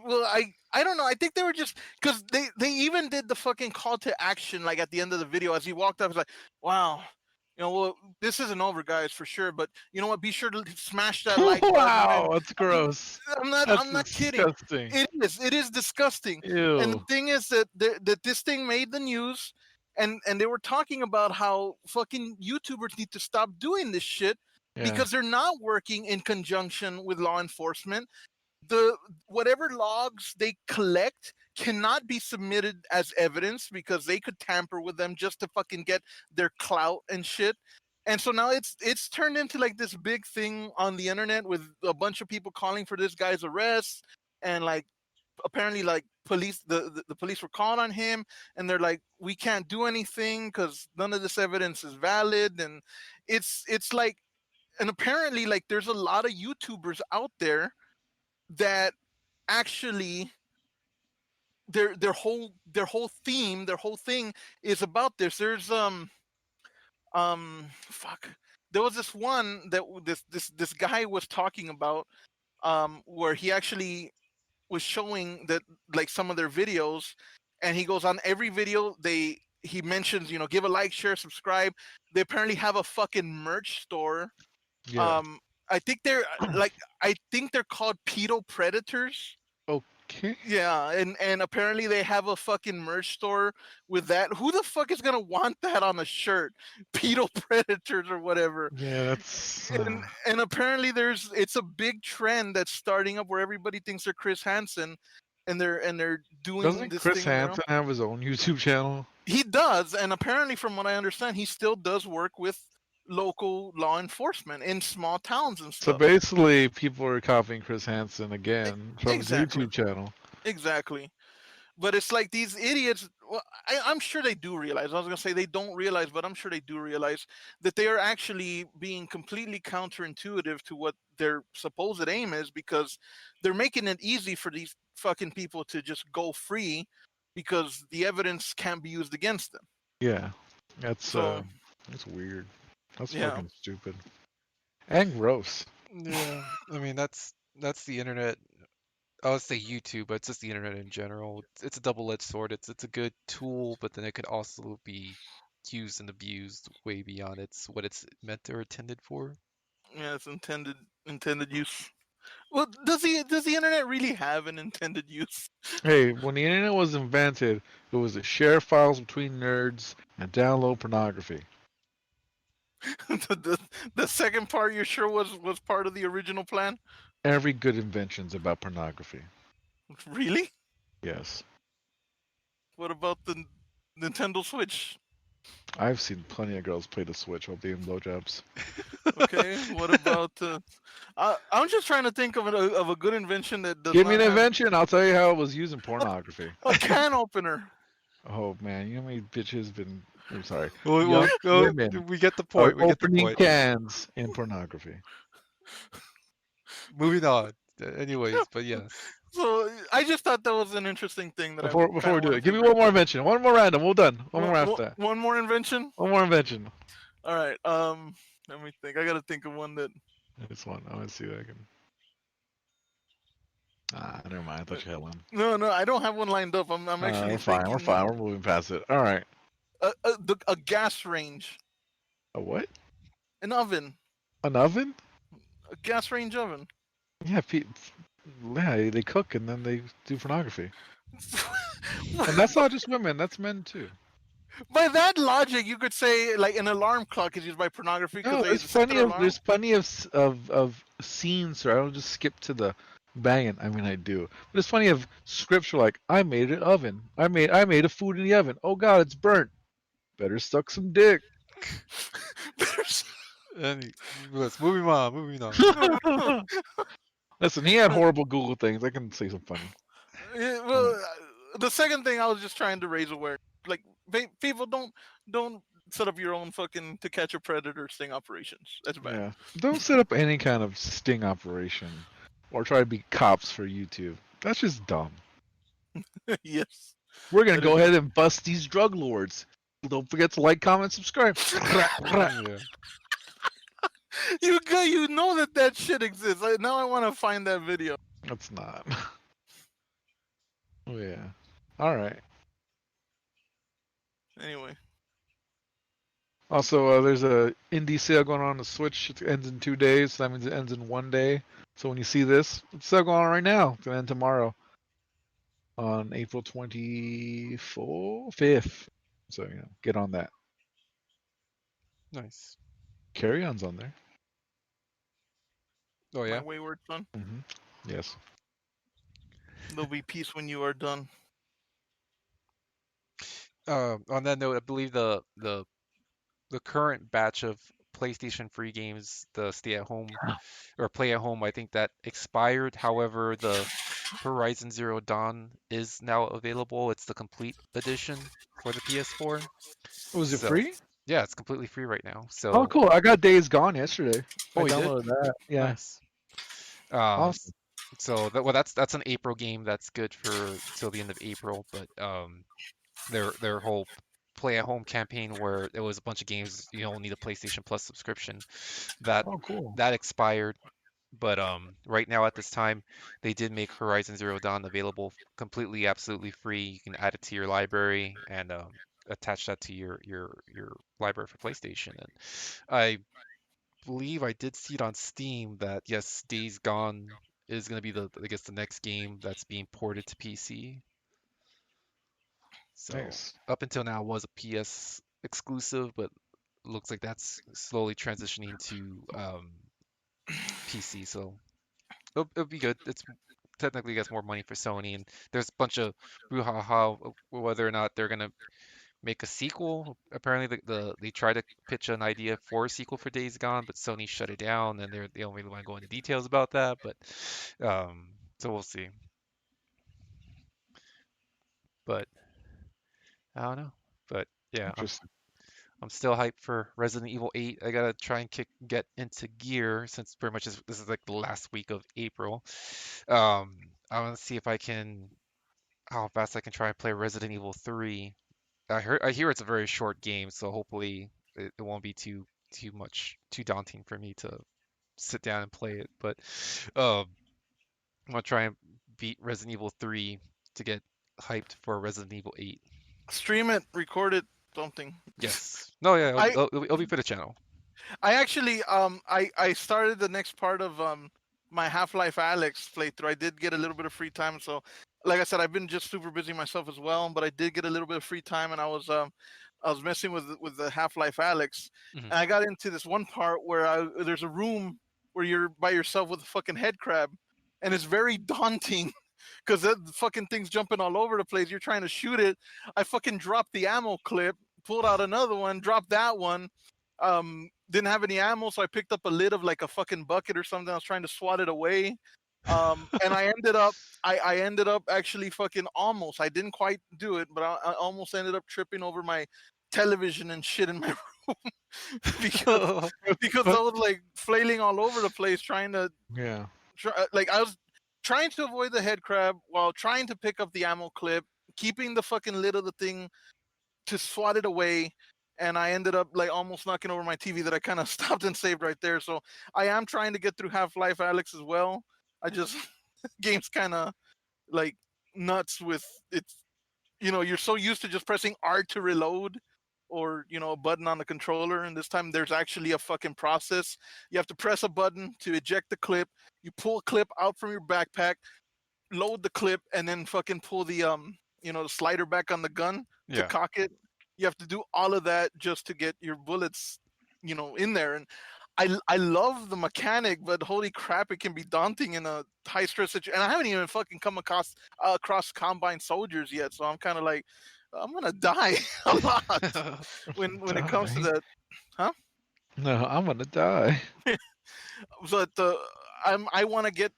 well, I don't know. I think they were just, because they even did the fucking call to action, like at the end of the video as he walked up. It's like, wow. Well, this isn't over, guys, for sure. But you know what? Be sure to smash that like button. Wow, that's gross. I'm That's not kidding. disgusting. It is disgusting. Ew. And the thing is that this thing made the news, and they were talking about how fucking YouTubers need to stop doing this shit because they're not working in conjunction with law enforcement. The whatever logs they collect cannot be submitted as evidence because they could tamper with them just to fucking get their clout and shit. And so now it's turned into like this big thing on the internet with a bunch of people calling for this guy's arrest, and like apparently like the police were called on him, and they're like, we can't do anything because none of this evidence is valid. And it's like, and apparently like there's a lot of YouTubers out there that actually their whole theme, their whole thing is about this. There's fuck, there was this one that this guy was talking about, where he actually was showing that like some of their videos, and he goes on every video he mentions, give a like, share, subscribe. They apparently have a fucking merch store. Yeah. I think they're like, I think they're called pedo predators. Okay. Yeah, and apparently they have a fucking merch store with that. Who the fuck is gonna want that on a shirt? Pedo predators or whatever. Yeah, that's. And apparently it's a big trend that's starting up where everybody thinks they're Chris Hansen, and they're doing Doesn't this Chris thing. Hansen have his own YouTube channel? He does, and apparently, from what I understand, he still does work with local law enforcement in small towns and So stuff. basically, people are copying Chris Hansen again from Exactly. his YouTube channel. Exactly. But it's like these idiots. Well, I'm sure they do realize. I was gonna say they don't realize, but I'm sure they do realize that they are actually being completely counterintuitive to what their supposed aim is, because they're making it easy for these fucking people to just go free because the evidence can't be used against them. Yeah, that's weird. That's fucking stupid and gross. Yeah, I mean that's the internet. I would say YouTube, but it's just the internet in general. It's a double-edged sword. It's a good tool, but then it could also be used and abused way beyond what it's meant or intended for. Yeah, it's intended use. Well, does the internet really have an intended use? Hey, when the internet was invented, it was to share files between nerds and download pornography. the second part, you're sure was part of the original plan? Every good invention's about pornography. Really? Yes. What about the Nintendo Switch? I've seen plenty of girls play the Switch while being blowjobs. Okay. What about? I'm just trying to think of a good invention that does Give me not an have invention, I'll tell you how it was used in pornography. a can opener. Oh man, you know how many bitches been? I'm sorry. Well, Young women we get the are point. We get the opening point. cans in pornography. Moving on. Anyways, but yes. So I just thought that was an interesting thing that I Before kind we of do wanted it, to give me bring one more up. invention. One more random. We're done. One more after that. One more invention. One more invention. All right. Let me think. I gotta think of one that. This one. I want to see if I can. Ah, never mind. I thought you had one. No, I don't have one lined up. I'm actually We're fine. We're thinking fine. We're moving past it. All right. a gas range, A what? an oven, An oven? a gas range oven. Yeah, yeah, they cook and then they do pornography. And that's not just women. That's men too. By that logic, you could say like an alarm clock is used by pornography because No, they set their alarm. there's plenty of scenes. So I don't just skip to the banging. I mean, I do. But there's plenty of scripture like I made an oven. I made a food in the oven. Oh God, it's burnt. Better suck some dick. Any, let's moving on. Moving on. Listen, he had horrible Google things. I can say some funny. Yeah, well, the second thing I was just trying to raise awareness. Like people don't set up your own fucking to catch a predator sting operations. That's bad. Yeah. Don't set up any kind of sting operation or try to be cops for YouTube. That's just dumb. Yes. We're gonna That go is- ahead and bust these drug lords. Don't forget to like, comment, subscribe. Yeah. You know that shit exists. Now I want to find that video. That's not. Oh yeah. All right. Anyway, Also, there's a indie sale going on the Switch. It ends in 2 days. So that means it ends in 1 day. So when you see this, it's still going on right now. It's gonna end tomorrow on April 25th. So get on that. Nice. Carry On's on there. Oh yeah. my wayward son. Yes. There'll be peace when you are done. On that note, I believe the current batch of PlayStation free games, the stay at home or play at home, I think that expired. However, the Horizon Zero Dawn is now available. It's the complete edition for the PS4. Was it So, free? Yeah, it's completely free right now. So Oh, cool. I got Days Gone yesterday. Oh, I you did? downloaded that. Yeah. Nice. Awesome. So that's an April game that's good for till the end of April, but their whole play at home campaign where it was a bunch of games you don't need a PlayStation Plus subscription that Oh, cool. that expired. But right now at this time, they did make Horizon Zero Dawn available completely, absolutely free. You can add it to your library and attach that to your library for PlayStation. And I believe I did see it on Steam that yes, Days Gone is going to be the I guess the next game that's being ported to PC. So Nice. up until now it was a PS exclusive, but looks like that's slowly transitioning to PC. So it'll be good. It's technically gets more money for Sony, and there's a bunch of brouhaha of whether or not they're gonna make a sequel. Apparently, they tried to pitch an idea for a sequel for Days Gone, but Sony shut it down, and they don't really want to go into details about that. But so we'll see. But I don't know. But yeah, Interesting. I'm still hyped for Resident Evil 8. I gotta try and get into gear since pretty much this is like the last week of April. I want to see if I can how fast I can try and play Resident Evil 3. I hear it's a very short game, so hopefully it won't be too daunting for me to sit down and play it. But I'm gonna try and beat Resident Evil 3 to get hyped for Resident Evil 8. Stream it, record it, something. Yes. No, yeah, I it'll be for the channel. I actually I started the next part of my Half-Life Alex playthrough. I did get a little bit of free time, so like I said, I've been just super busy myself as well. But I did get a little bit of free time, and I was messing with the Half-Life Alex, Mhm. and I got into this one part where there's a room where you're by yourself with a fucking head crab, and it's very daunting. Because the fucking thing's jumping all over the place. You're trying to shoot it. I fucking dropped the ammo clip, pulled out another one, dropped that one. Didn't have any ammo, so I picked up a lid of like a fucking bucket or something. I was trying to swat it away. And I ended up actually fucking almost. I didn't quite do it, but I almost ended up tripping over my television and shit in my room because I was like flailing all over the place trying to Yeah. like I was trying to avoid the head crab while trying to pick up the ammo clip, keeping the fucking lid of the thing to swat it away. And I ended up like almost knocking over my TV that I kind of stopped and saved right there. So I am trying to get through Half-Life Alex as well. I just game's kind of like nuts with it's, you're so used to just pressing R to reload or a button on the controller, and this time there's actually a fucking process. You have to press a button to eject the clip. You pull a clip out from your backpack, load the clip, and then fucking pull the slider back on the gun to Yeah. cock it. You have to do all of that just to get your bullets in there. And I love the mechanic, but holy crap, it can be daunting in a high stress situation. And I haven't even fucking come across combine soldiers yet, so I'm kind of like, I'm gonna die a lot when it comes to Die. that, huh? No, I'm gonna die. But I want to get,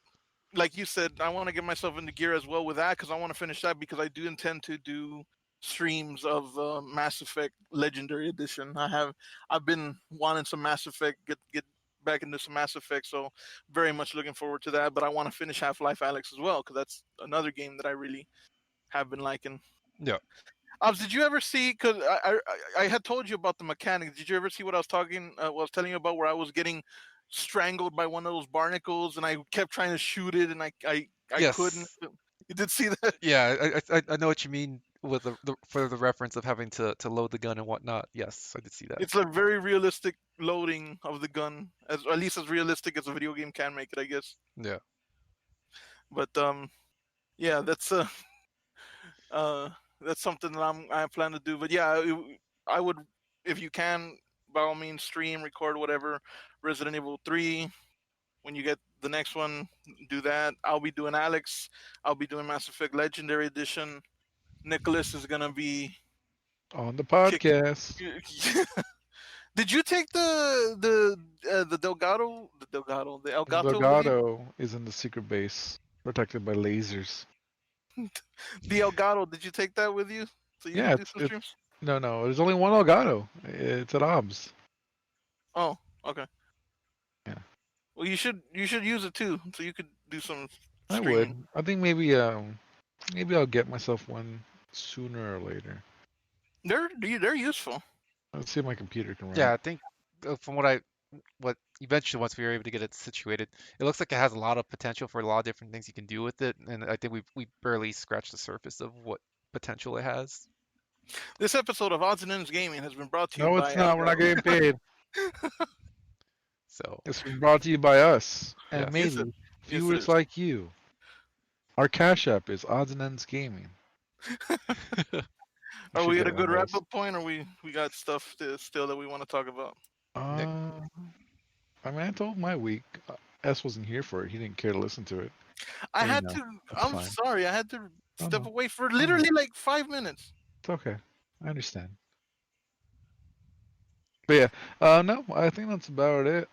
like you said, I want to get myself into gear as well with that because I want to finish that because I do intend to do streams of Mass Effect Legendary Edition. I've been wanting some Mass Effect, get back into some Mass Effect, so very much looking forward to that. But I want to finish Half-Life Alex as well because that's another game that I really have been liking. Yeah. Did you ever see? Because I had told you about the mechanics. Did you ever see what I was telling you about, where I was getting strangled by one of those barnacles, and I kept trying to shoot it, and I couldn't. Yes. You did see that? Yeah, I know what you mean with for the reference of having to load the gun and whatnot. Yes, I did see that. It's a very realistic loading of the gun, at least as realistic as a video game can make it, I guess. Yeah. But yeah, uh, that's something that I plan to do. But yeah, I would, if you can, by all means, stream, record, whatever. Resident Evil 3. When you get the next one, do that. I'll be doing Alex. I'll be doing Mass Effect Legendary Edition. Nickolas is gonna be On the kick. podcast. Did you take the the Elgato with you? Delgado is in the secret base, protected by lasers. The Elgato, did you take that with you so you Yeah, can do it's some it's streams? no, no. There's only one Elgato. It's at Obs. Oh, okay. Yeah, Well, you should use it too, so you could do some I would. streaming. I think maybe I'll get myself one sooner or later. They're useful. Let's see if my computer can run Yeah, it. I think from what eventually once we were able to get it situated, it looks like it has a lot of potential for a lot of different things you can do with it, and I think we barely scratched the surface of what potential it has. This episode of Odds and Ends Gaming has been brought to you No, by it's not. We're not Elgato. getting paid. So It's been brought to you by us and yes. Yes, it, maybe yes, it viewers is. like you. Our cash app is Odds and Ends Gaming. You Are should we at get a one good of wrap those. up point, or we got stuff still that we want to talk about? Nick, Uh, I mean, I told my week. S wasn't here for it. He didn't care to listen to it. I You had know, to. that's I'm fine. sorry. I had to Oh step no, away for oh no, literally like 5 minutes. it's okay. I understand. But yeah, no, I think that's about it.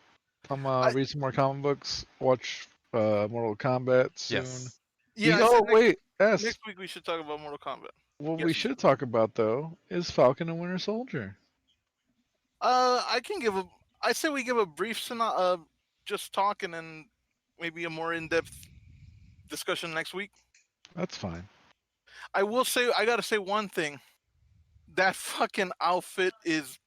I'm I read some more comic books. Watch Mortal Kombat soon. yes. Yeah, I said Oh wait, S. next week we should talk about Mortal Kombat. What we Yes, you should said. talk about though is Falcon and Winter Soldier. I can give a. I say we give a brief just talk, and then maybe a more in-depth discussion next week. That's fine. I will say, I gotta say one thing. That fucking outfit is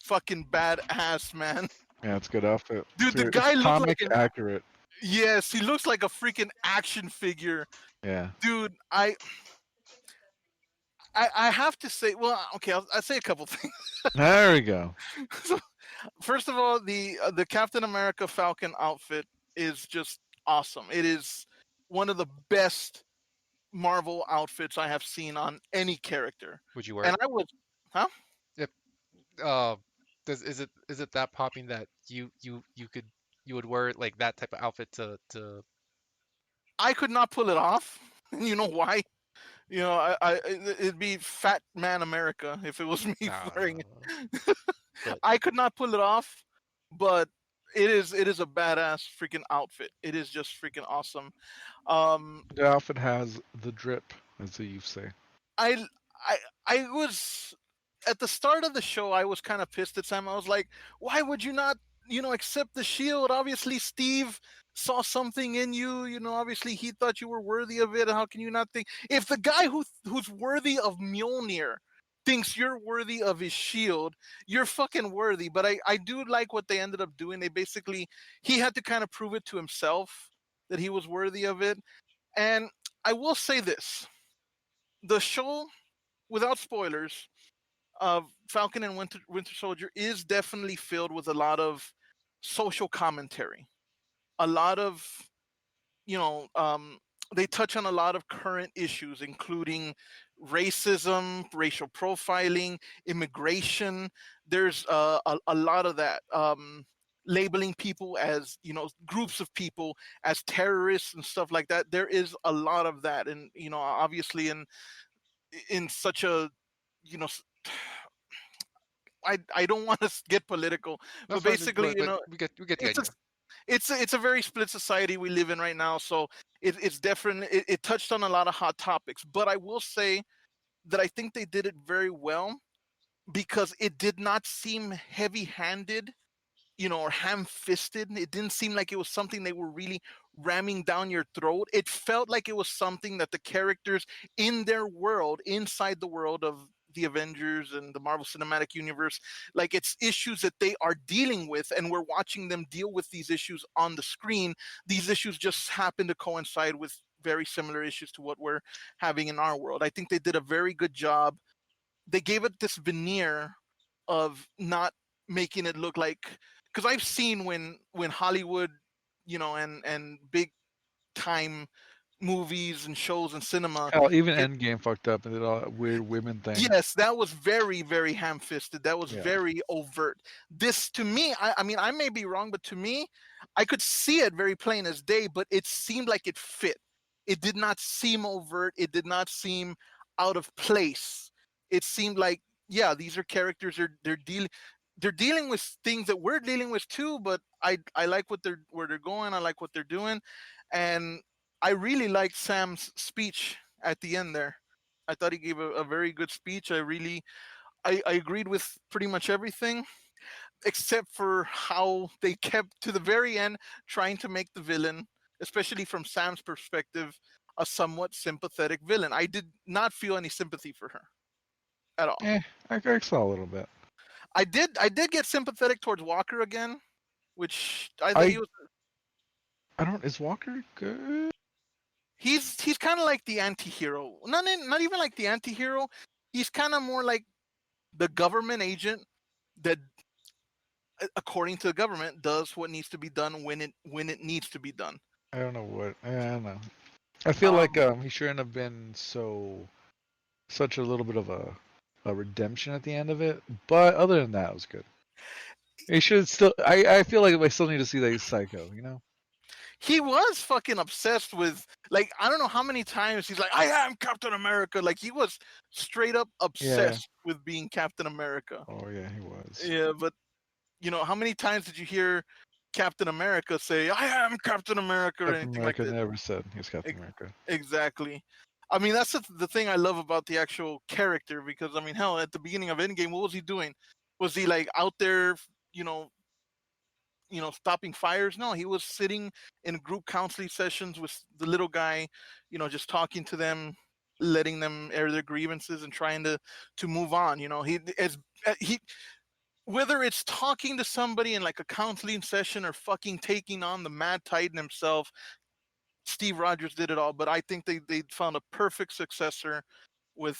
fucking badass, man. Yeah, it's a good outfit. Dude, the It's guy looks like comic an. accurate. Yes, he looks like a freaking action figure. Yeah. Dude, I have to say, well, okay, I'll say a couple things. There we go. So, first of all, the Captain America Falcon outfit is just awesome. It is one of the best Marvel outfits I have seen on any character. Would you wear And it? I was, huh? If uh, is it that popping that you could you would wear it like that type of outfit to I could not pull it off. You know why? It'd be Fat Man America if it was me wearing it. but I could not pull it off, but it is a badass freaking outfit. It is just freaking awesome. Um, The outfit has the drip, as they used to say. I I was at the start of the show. I was kind of pissed at Sam. I was like, why would you not accept the shield. Obviously, Steve saw something in you. Obviously he thought you were worthy of it. How can you not think? If the guy who's worthy of Mjolnir thinks you're worthy of his shield, you're fucking worthy. But I do like what they ended up doing. They basically he had to kind of prove it to himself that he was worthy of it. And I will say this: the show, without spoilers, of Falcon and Winter Soldier is definitely filled with a lot of social commentary, a lot of you know they touch on a lot of current issues, including racism, racial profiling, immigration. There's a lot of that. Labeling people as groups of people as terrorists and stuff like that. There is a lot of that, and obviously in such a you know I don't want to get political, That's but fine. basically, But we get the it's a idea. it's a very split society we live in right now. So it's definitely it touched on a lot of hot topics. But I will say that I think they did it very well because it did not seem heavy-handed, or ham-fisted. It didn't seem like it was something they were really ramming down your throat. It felt like it was something that the characters in their world, inside the world of the Avengers and the Marvel Cinematic Universe, like it's issues that they are dealing with, and we're watching them deal with these issues on the screen. These issues just happen to coincide with very similar issues to what we're having in our world. I think they did a very good job. They gave it this veneer of not making it look like, because I've seen when Hollywood, and big time movies and shows and cinema. Hell, even It, Endgame fucked up and did all that weird women thing. yes, that was very, very ham-fisted. That was Yeah. very overt. This, to me, I mean, I may be wrong, but to me, I could see it very plain as day, but it seemed like it fit. It did not seem overt. It did not seem out of place. It seemed like, yeah, these are characters. They're dealing with things that we're dealing with too. But I like where they're going. I like what they're doing, and I really liked Sam's speech at the end there. I thought he gave a very good speech. I agreed with pretty much everything, except for how they kept to the very end trying to make the villain, especially from Sam's perspective, a somewhat sympathetic villain. I did not feel any sympathy for her at all. I saw a little bit. I did get sympathetic towards Walker again, which I thought I I don't. Is Walker good? he's kind of like the anti-hero. Not even like the anti-hero. He's kind of more like the government agent that, according to the government, does what needs to be done when it needs to be done. I don't know what. I don't know. I feel like Um, he shouldn't have been such a little bit of a redemption at the end of it. But other than that, it was good. He should still. I feel like I still need to see that he's psycho. You know. he was fucking obsessed with, like, I don't know how many times he's like, I am Captain America. Like, he was straight up Yeah. obsessed with being Captain America. Oh yeah, he was. Yeah, but how many times did you hear Captain America say, I am Captain America, or Captain anything like America that? never said he was Captain Ex- America. Exactly. I mean, that's the thing I love about the actual character, because, I mean, hell, at the beginning of Endgame, what was he doing? Was he, like, out there, you know, stopping fires? No, he was sitting in group counseling sessions with the little guy, just talking to them, letting them air their grievances and trying to move on. He whether it's talking to somebody in like a counseling session or fucking taking on the Mad Titan himself, Steve Rogers did it all. But I think they found a perfect successor with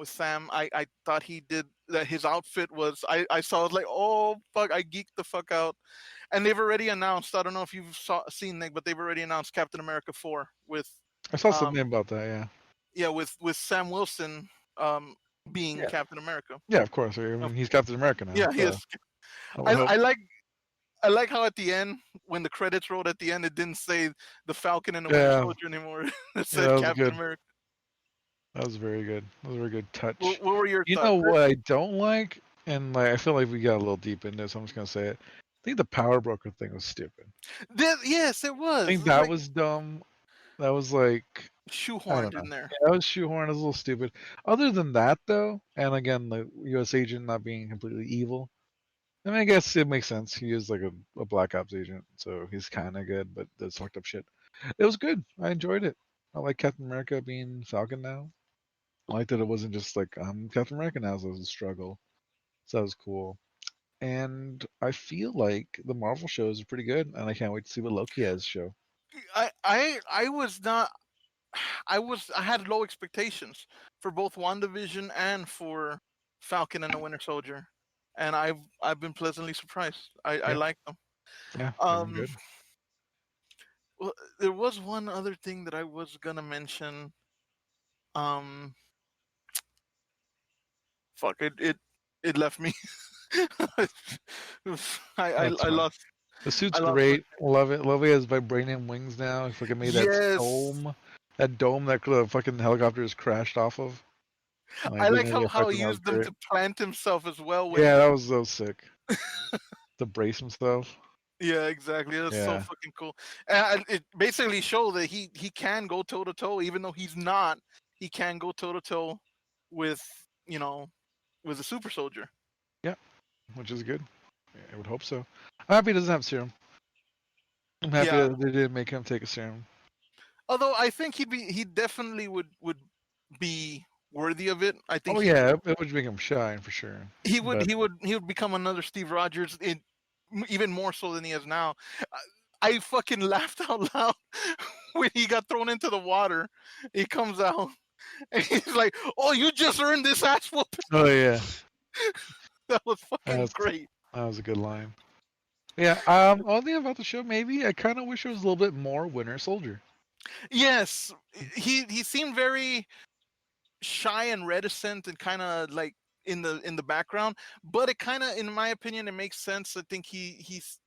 Sam. I thought he did that. His outfit was, I saw, I was like, oh fuck, I geeked the fuck out. And they've already announced, I don't know if you've seen Nick, but they've already announced Captain America 4 with I saw um something about that. Yeah. yeah, with Sam Wilson being Yeah. Captain America. Yeah, of course. I Oh, mean, he's Captain America now. yeah, he So is. I would I, hope. I like I like how at the end, when the credits rolled at the end, it didn't say the Falcon and the Winter Yeah. Soldier anymore. It Yeah, that said was Captain good. America. That was very good. That was a very good touch. What were your You thoughts? know what I don't like, and like I feel like we got a little deep in this. I'm just gonna say it. I think the power broker thing was stupid. Yes, it I was. It think was that like was dumb. That was like I don't shoehorned know. in there. Yeah, that was shoehorned. It was a little stupid. Other than that, though, and again, the U.S. agent not being completely evil, I mean, I guess it makes sense. He is like a Black Ops agent, so he's kind of good, but does fucked up shit. It was good. I enjoyed it. I like Captain America being Falcon now. I like that it wasn't just like I'm Captain America now, so it was a struggle. So that was cool. And I feel like the Marvel shows are pretty good, and I can't wait to see what Loki has show. I was not. I had low expectations for both WandaVision and for Falcon and the Winter Soldier, and I've been pleasantly surprised. I Yeah, like them. yeah, they've been Um, good. well, there was one other thing that I was gonna mention. Um, fuck it left me. That's I fine. lost The suit's I lost my. great. Love it. Love it. He has vibranium wings now. He fucking made that Yes, dome. That dome that the fucking helicopters crashed off of. Like I didn't like really how affect he him. That was used them great. to plant himself as well Yeah, when. that was so sick. To brace himself. Yeah, exactly. That's so Yeah. fucking cool. And it basically shows that he can go toe to toe, even though he's not. He can go toe to toe with you know with a super soldier. Yeah. Which is good. Yeah, I would hope so. I'm happy he doesn't have serum. I'm happy Yeah. that they didn't make him take a serum. Although I think he definitely would be worthy of it. I think Oh yeah, it would make him shine for sure. But he would become another Steve Rogers even more so than he is now. I fucking laughed out loud when he got thrown into the water. He comes out and he's like, "Oh, you just earned this ass whooping." oh yeah, That was fucking that's, great. that was a good line. Yeah. Only thing about the show, maybe I kind of wish it was a little bit more Winter Soldier. Yes, he seemed very shy and reticent and kind of like in the background, but it kind of, in my opinion, it makes sense. I think he's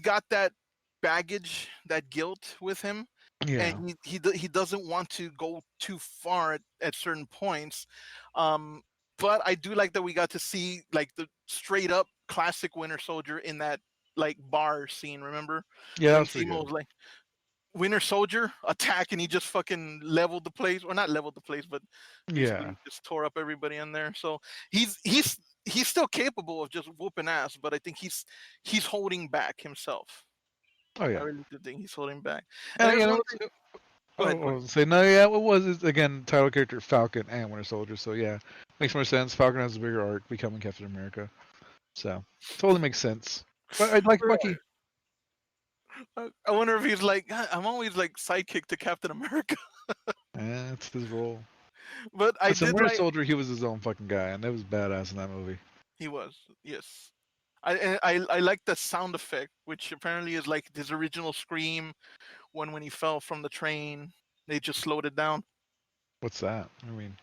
got that baggage, that guilt with him, Yeah. and he doesn't want to go too far at certain points. Um, but I do like that we got to see like the straight up classic Winter Soldier in that like bar scene. Remember Yeah, that when was pretty Zemo good. was like, Winter Soldier attack, and he just fucking leveled the place, or not leveled the place, but Yeah. basically just tore up everybody in there. So he's still capable of just whooping ass, but I think he's holding back himself. Oh I yeah. really do think he's holding back. And And there's again, one thing. Go ahead. Go I ahead. was say no. Yeah, what was it again? Title character Falcon and Winter Soldier. So yeah, makes more sense. Falcon has a bigger arc, becoming Captain America. So totally makes sense. But I'd like Bucky. I wonder if he's like, "God, I'm always like sidekick to Captain America," That's his role. but I Listen, did Winter like Soldier, he was his own fucking guy, and that was badass in that movie. he was, yes. I like the sound effect, which apparently is like his original scream when he fell from the train. They just slowed it down. What's that? I mean,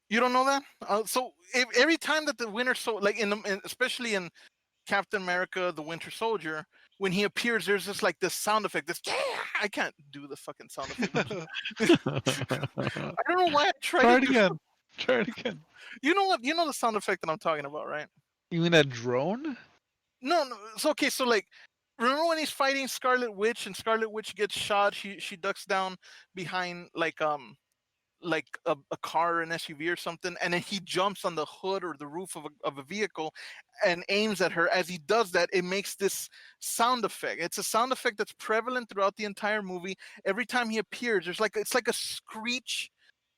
You don't know that? So every time that the Winter Soldier, like especially in Captain America: The Winter Soldier, when he appears, there's just like this sound effect. This, yeah, I can't do the fucking sound effect. I don't know why I try try to it do. again. Try it again. You know what? You know the sound effect that I'm talking about, right? You mean that drone? No, no. It's okay. So like, remember when he's fighting Scarlet Witch and Scarlet Witch gets shot? She ducks down behind like a car or an SUV or something, and then he jumps on the hood or the roof of a vehicle and aims at her. As he does that, it makes this sound effect. It's a sound effect that's prevalent throughout the entire movie. Every time he appears, there's like it's like a screech,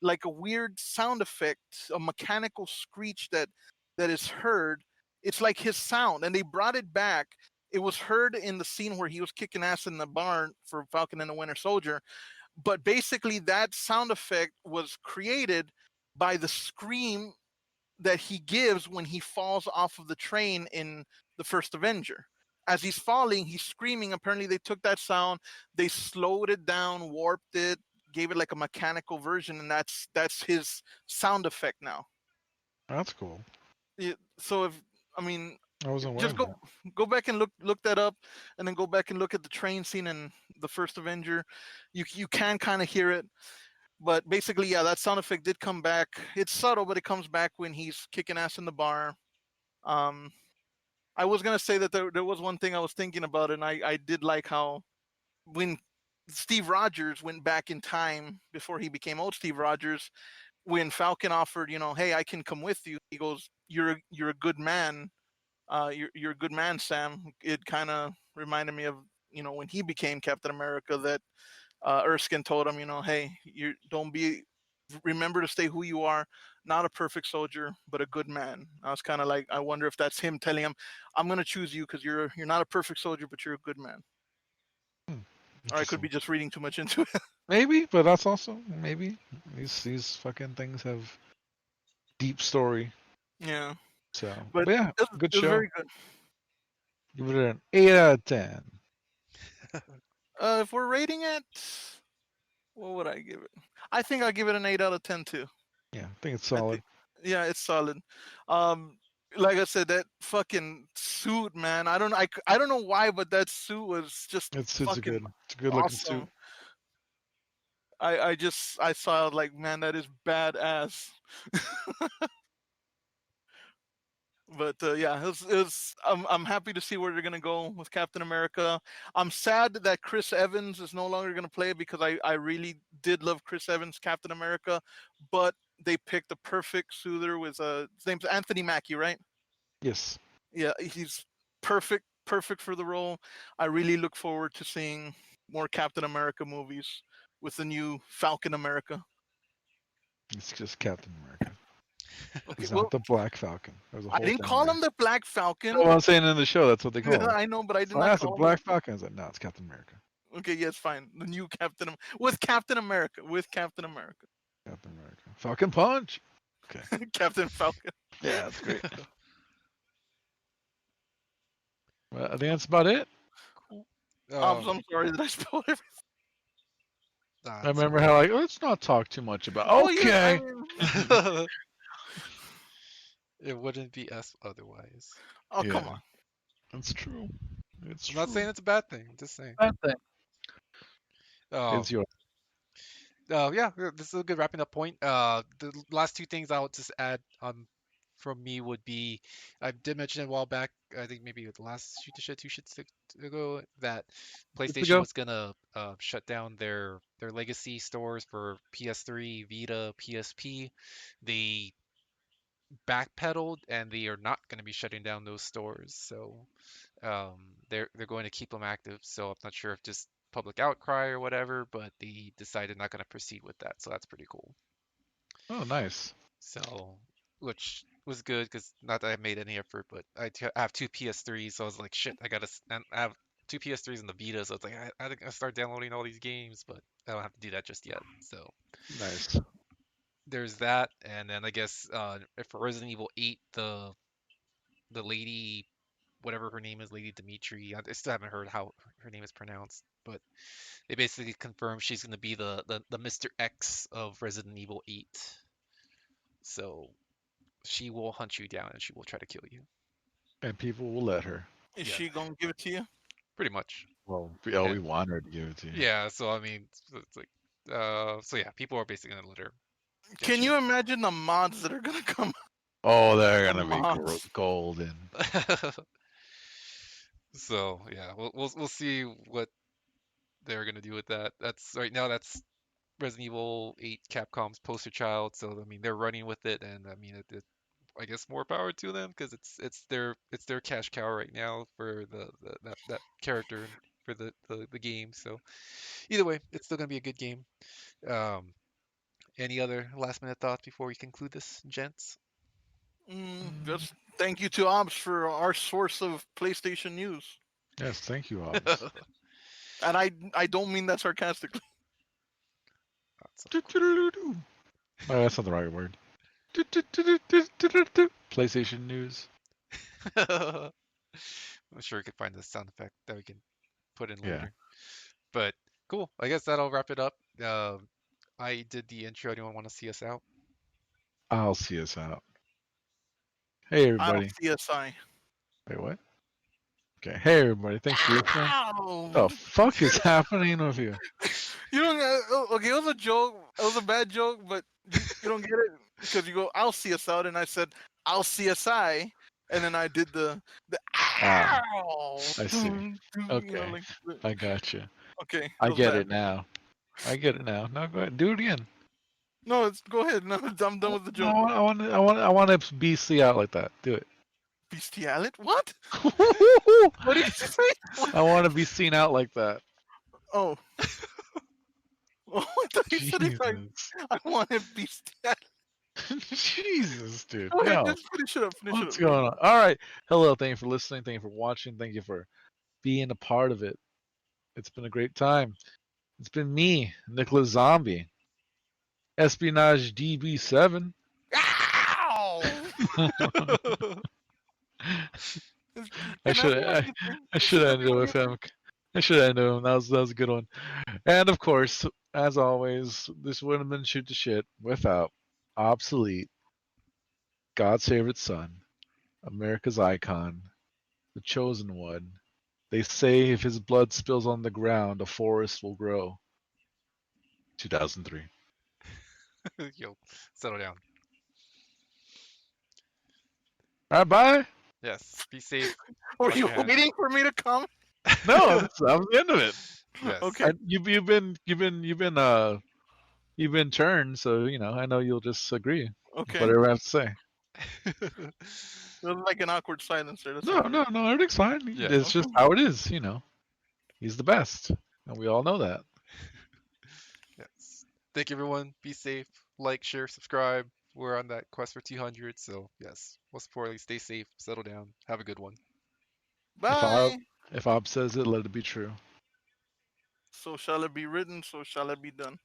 like a weird sound effect, a mechanical screech that is heard. It's like his sound, and they brought it back. It was heard in the scene where he was kicking ass in the barn for Falcon and the Winter Soldier, but basically that sound effect was created by the scream that he gives when he falls off of the train in the first Avenger. As he's falling, he's screaming. Apparently they took that sound, they slowed it down, warped it, gave it like a mechanical version, and that's his sound effect now. That's cool. So if I mean, I wasn't aware just of that. go back and look that up, and then go back and look at the train scene in the first Avenger. You can kind of hear it, but basically, yeah, that sound effect did come back. It's subtle, but it comes back when he's kicking ass in the bar. Um, I was gonna say that there was one thing I was thinking about, and I did like how when Steve Rogers went back in time before he became old Steve Rogers, when Falcon offered, hey, I can come with you. He goes, you're a good man. you're a good man, Sam. It kind of reminded me of when he became Captain America that Erskine told him, hey, you don't be remember to stay who you are, not a perfect soldier, but a good man. I was kind of like, I wonder if that's him telling him, I'm gonna choose you because you're not a perfect soldier, but you're a good man. Hmm, Or I could interesting. be just reading too much into it. Maybe, but that's also maybe these fucking things have deep story. Yeah, So, but but yeah, good it was show. very good. Give it an 8 out of 10. If we're rating it, what would I give it? I think I'll give it an 8 out of 10 too. Yeah, I think it's I solid. think, yeah, it's solid. Um, like I said, that fucking suit, man. I don't know why, but that suit was just It's a fucking good looking suit. awesome. I saw it like, man, that is badass. But yeah, I'm happy to see where they're gonna go with Captain America. I'm sad that Chris Evans is no longer gonna play it because I really did love Chris Evans Captain America, but they picked the perfect soother with his name's Anthony Mackie, right? Yes, Yeah, he's perfect for the role. I really look forward to seeing more Captain America movies with the new Falcon America. it's just Captain America. Okay, He's not well, the Black Falcon. There's a I whole didn't thing call there. him the Black No, Falcon. I'm saying in the show, that's what they call him. I know, but I did So I not asked the call him. Black Falcon. I was like, no, it's Captain America. Okay, yes, fine. The new Captain with Captain America with Captain America, Captain America. Falcon Punch. Okay. Captain Falcon. Yeah, that's great. Well, I think that's about it. Cool. I'm sorry that I spoiled everything. Nah, I it's remember how like let's not talk too much about. Well, yeah, I Okay. mean, fine. It wouldn't be us otherwise. oh come Yeah, on. that's true. It's I'm not true. saying it's a bad thing. I'm just saying. Bad thing. Um, It's your. yeah, this is a good wrapping up point. The last two things I'll just add from me would be, I did mention it a while back. I think maybe the last shoot the shit two shits ago that Good to PlayStation go. was gonna shut down their legacy stores for PS3, Vita, PSP. They backpedaled and they are not going to be shutting down those stores. So they're going to keep them active. So I'm not sure if just public outcry or whatever, but they decided not going to proceed with that. So that's pretty cool. Oh, nice. So which was good because not that I made any effort, but I have two PS3s, so I was like, shit, and I have two PS3s and the Vita, so it's like I gotta start downloading all these games, but I don't have to do that just yet. So Nice. there's that, and then I guess for Resident Evil 8, the lady, whatever her name is, Lady Dimitri. I still haven't heard how her name is pronounced, but they basically confirmed she's going to be the Mr. X of Resident Evil 8. So she will hunt you down and she will try to kill you. And people will let her. Is Yeah, she gonna give it to you? pretty much. Well, And we want her to give it to you. yeah, so I mean, it's like, so yeah, people are basically going to let her get Can you. you imagine the mods that are gonna come? Oh, they're The gonna be mods. golden. So yeah, we'll see what they're gonna do with that. That's right now. That's Resident Evil 8 Capcom's poster child. So I mean, they're running with it, and I mean, I guess more power to them because it's their cash cow right now for that character and for the game. So either way, it's still gonna be a good game. Um, any other last minute thoughts before we conclude this, gents? Just thank you to Ops for our source of PlayStation news, Yes, thank you, Obbs. and I don't mean that sarcastically. Oh, that's not the right word. PlayStation news. I'm sure we could find a sound effect that we can put in Yeah, later. But cool. I guess that'll wrap it up. I did the intro. Anyone want to see us out? I'll see us out. Hey, I'll everybody. CSI. Wait, what? Okay. Hey, everybody. Thanks for listening. Ow! The fuck is happening with you? You don't. Okay, it was a joke. It was a bad joke, but you don't get it because you go, "I'll see us out," and I said, "I'll CSI," and then I did the Ah, ow. I see. Okay, Like, I got you. okay, it I was get bad. it now. I get it now. No, go ahead. Do it again. No, go ahead. No, I'm done with the No, joke. I want to BC out like that. Do it. Bestiality? What? I What did you say? What? want to be seen out like that. Oh, oh, I thought you said it like Jesus. I wanted bestiality. Jesus, dude. Go ahead, No. just finish it up. Finish it up. What's going on? All right. Hello. Thank you for listening. Thank you for watching. Thank you for being a part of it. It's been a great time. It's been me, Nickolas Zombie, Espionage DB7. Ow! I Can I should do I, anything? I Should should I end be it doing with anything? him. I should end it with him. That was a good one. And of course, as always, this would have been shoot the shit without obsolete, God's favorite son, America's icon, the chosen one. They say if his blood spills on the ground, a forest will grow. 2003. Yo, settle down. All right, bye. Yes, be safe. Were Wash you your hands. waiting for me to come? No, that was the end of it. Yes. Okay. You've been turned, so I know you'll just agree with Okay. whatever I have to say. It was like an awkward silence there. That's No, all right. no, no, everything's fine. Yeah. It's just Okay. how it is. He's the best, and we all know that. Yes. Thank you, everyone. Be safe. Like, share, subscribe. We're on that quest for 200. So, yes. Most importantly, stay safe. Settle down. Have a good one. If Ob Bye. if Ob says it, let it be true. So shall it be written, so shall it be done.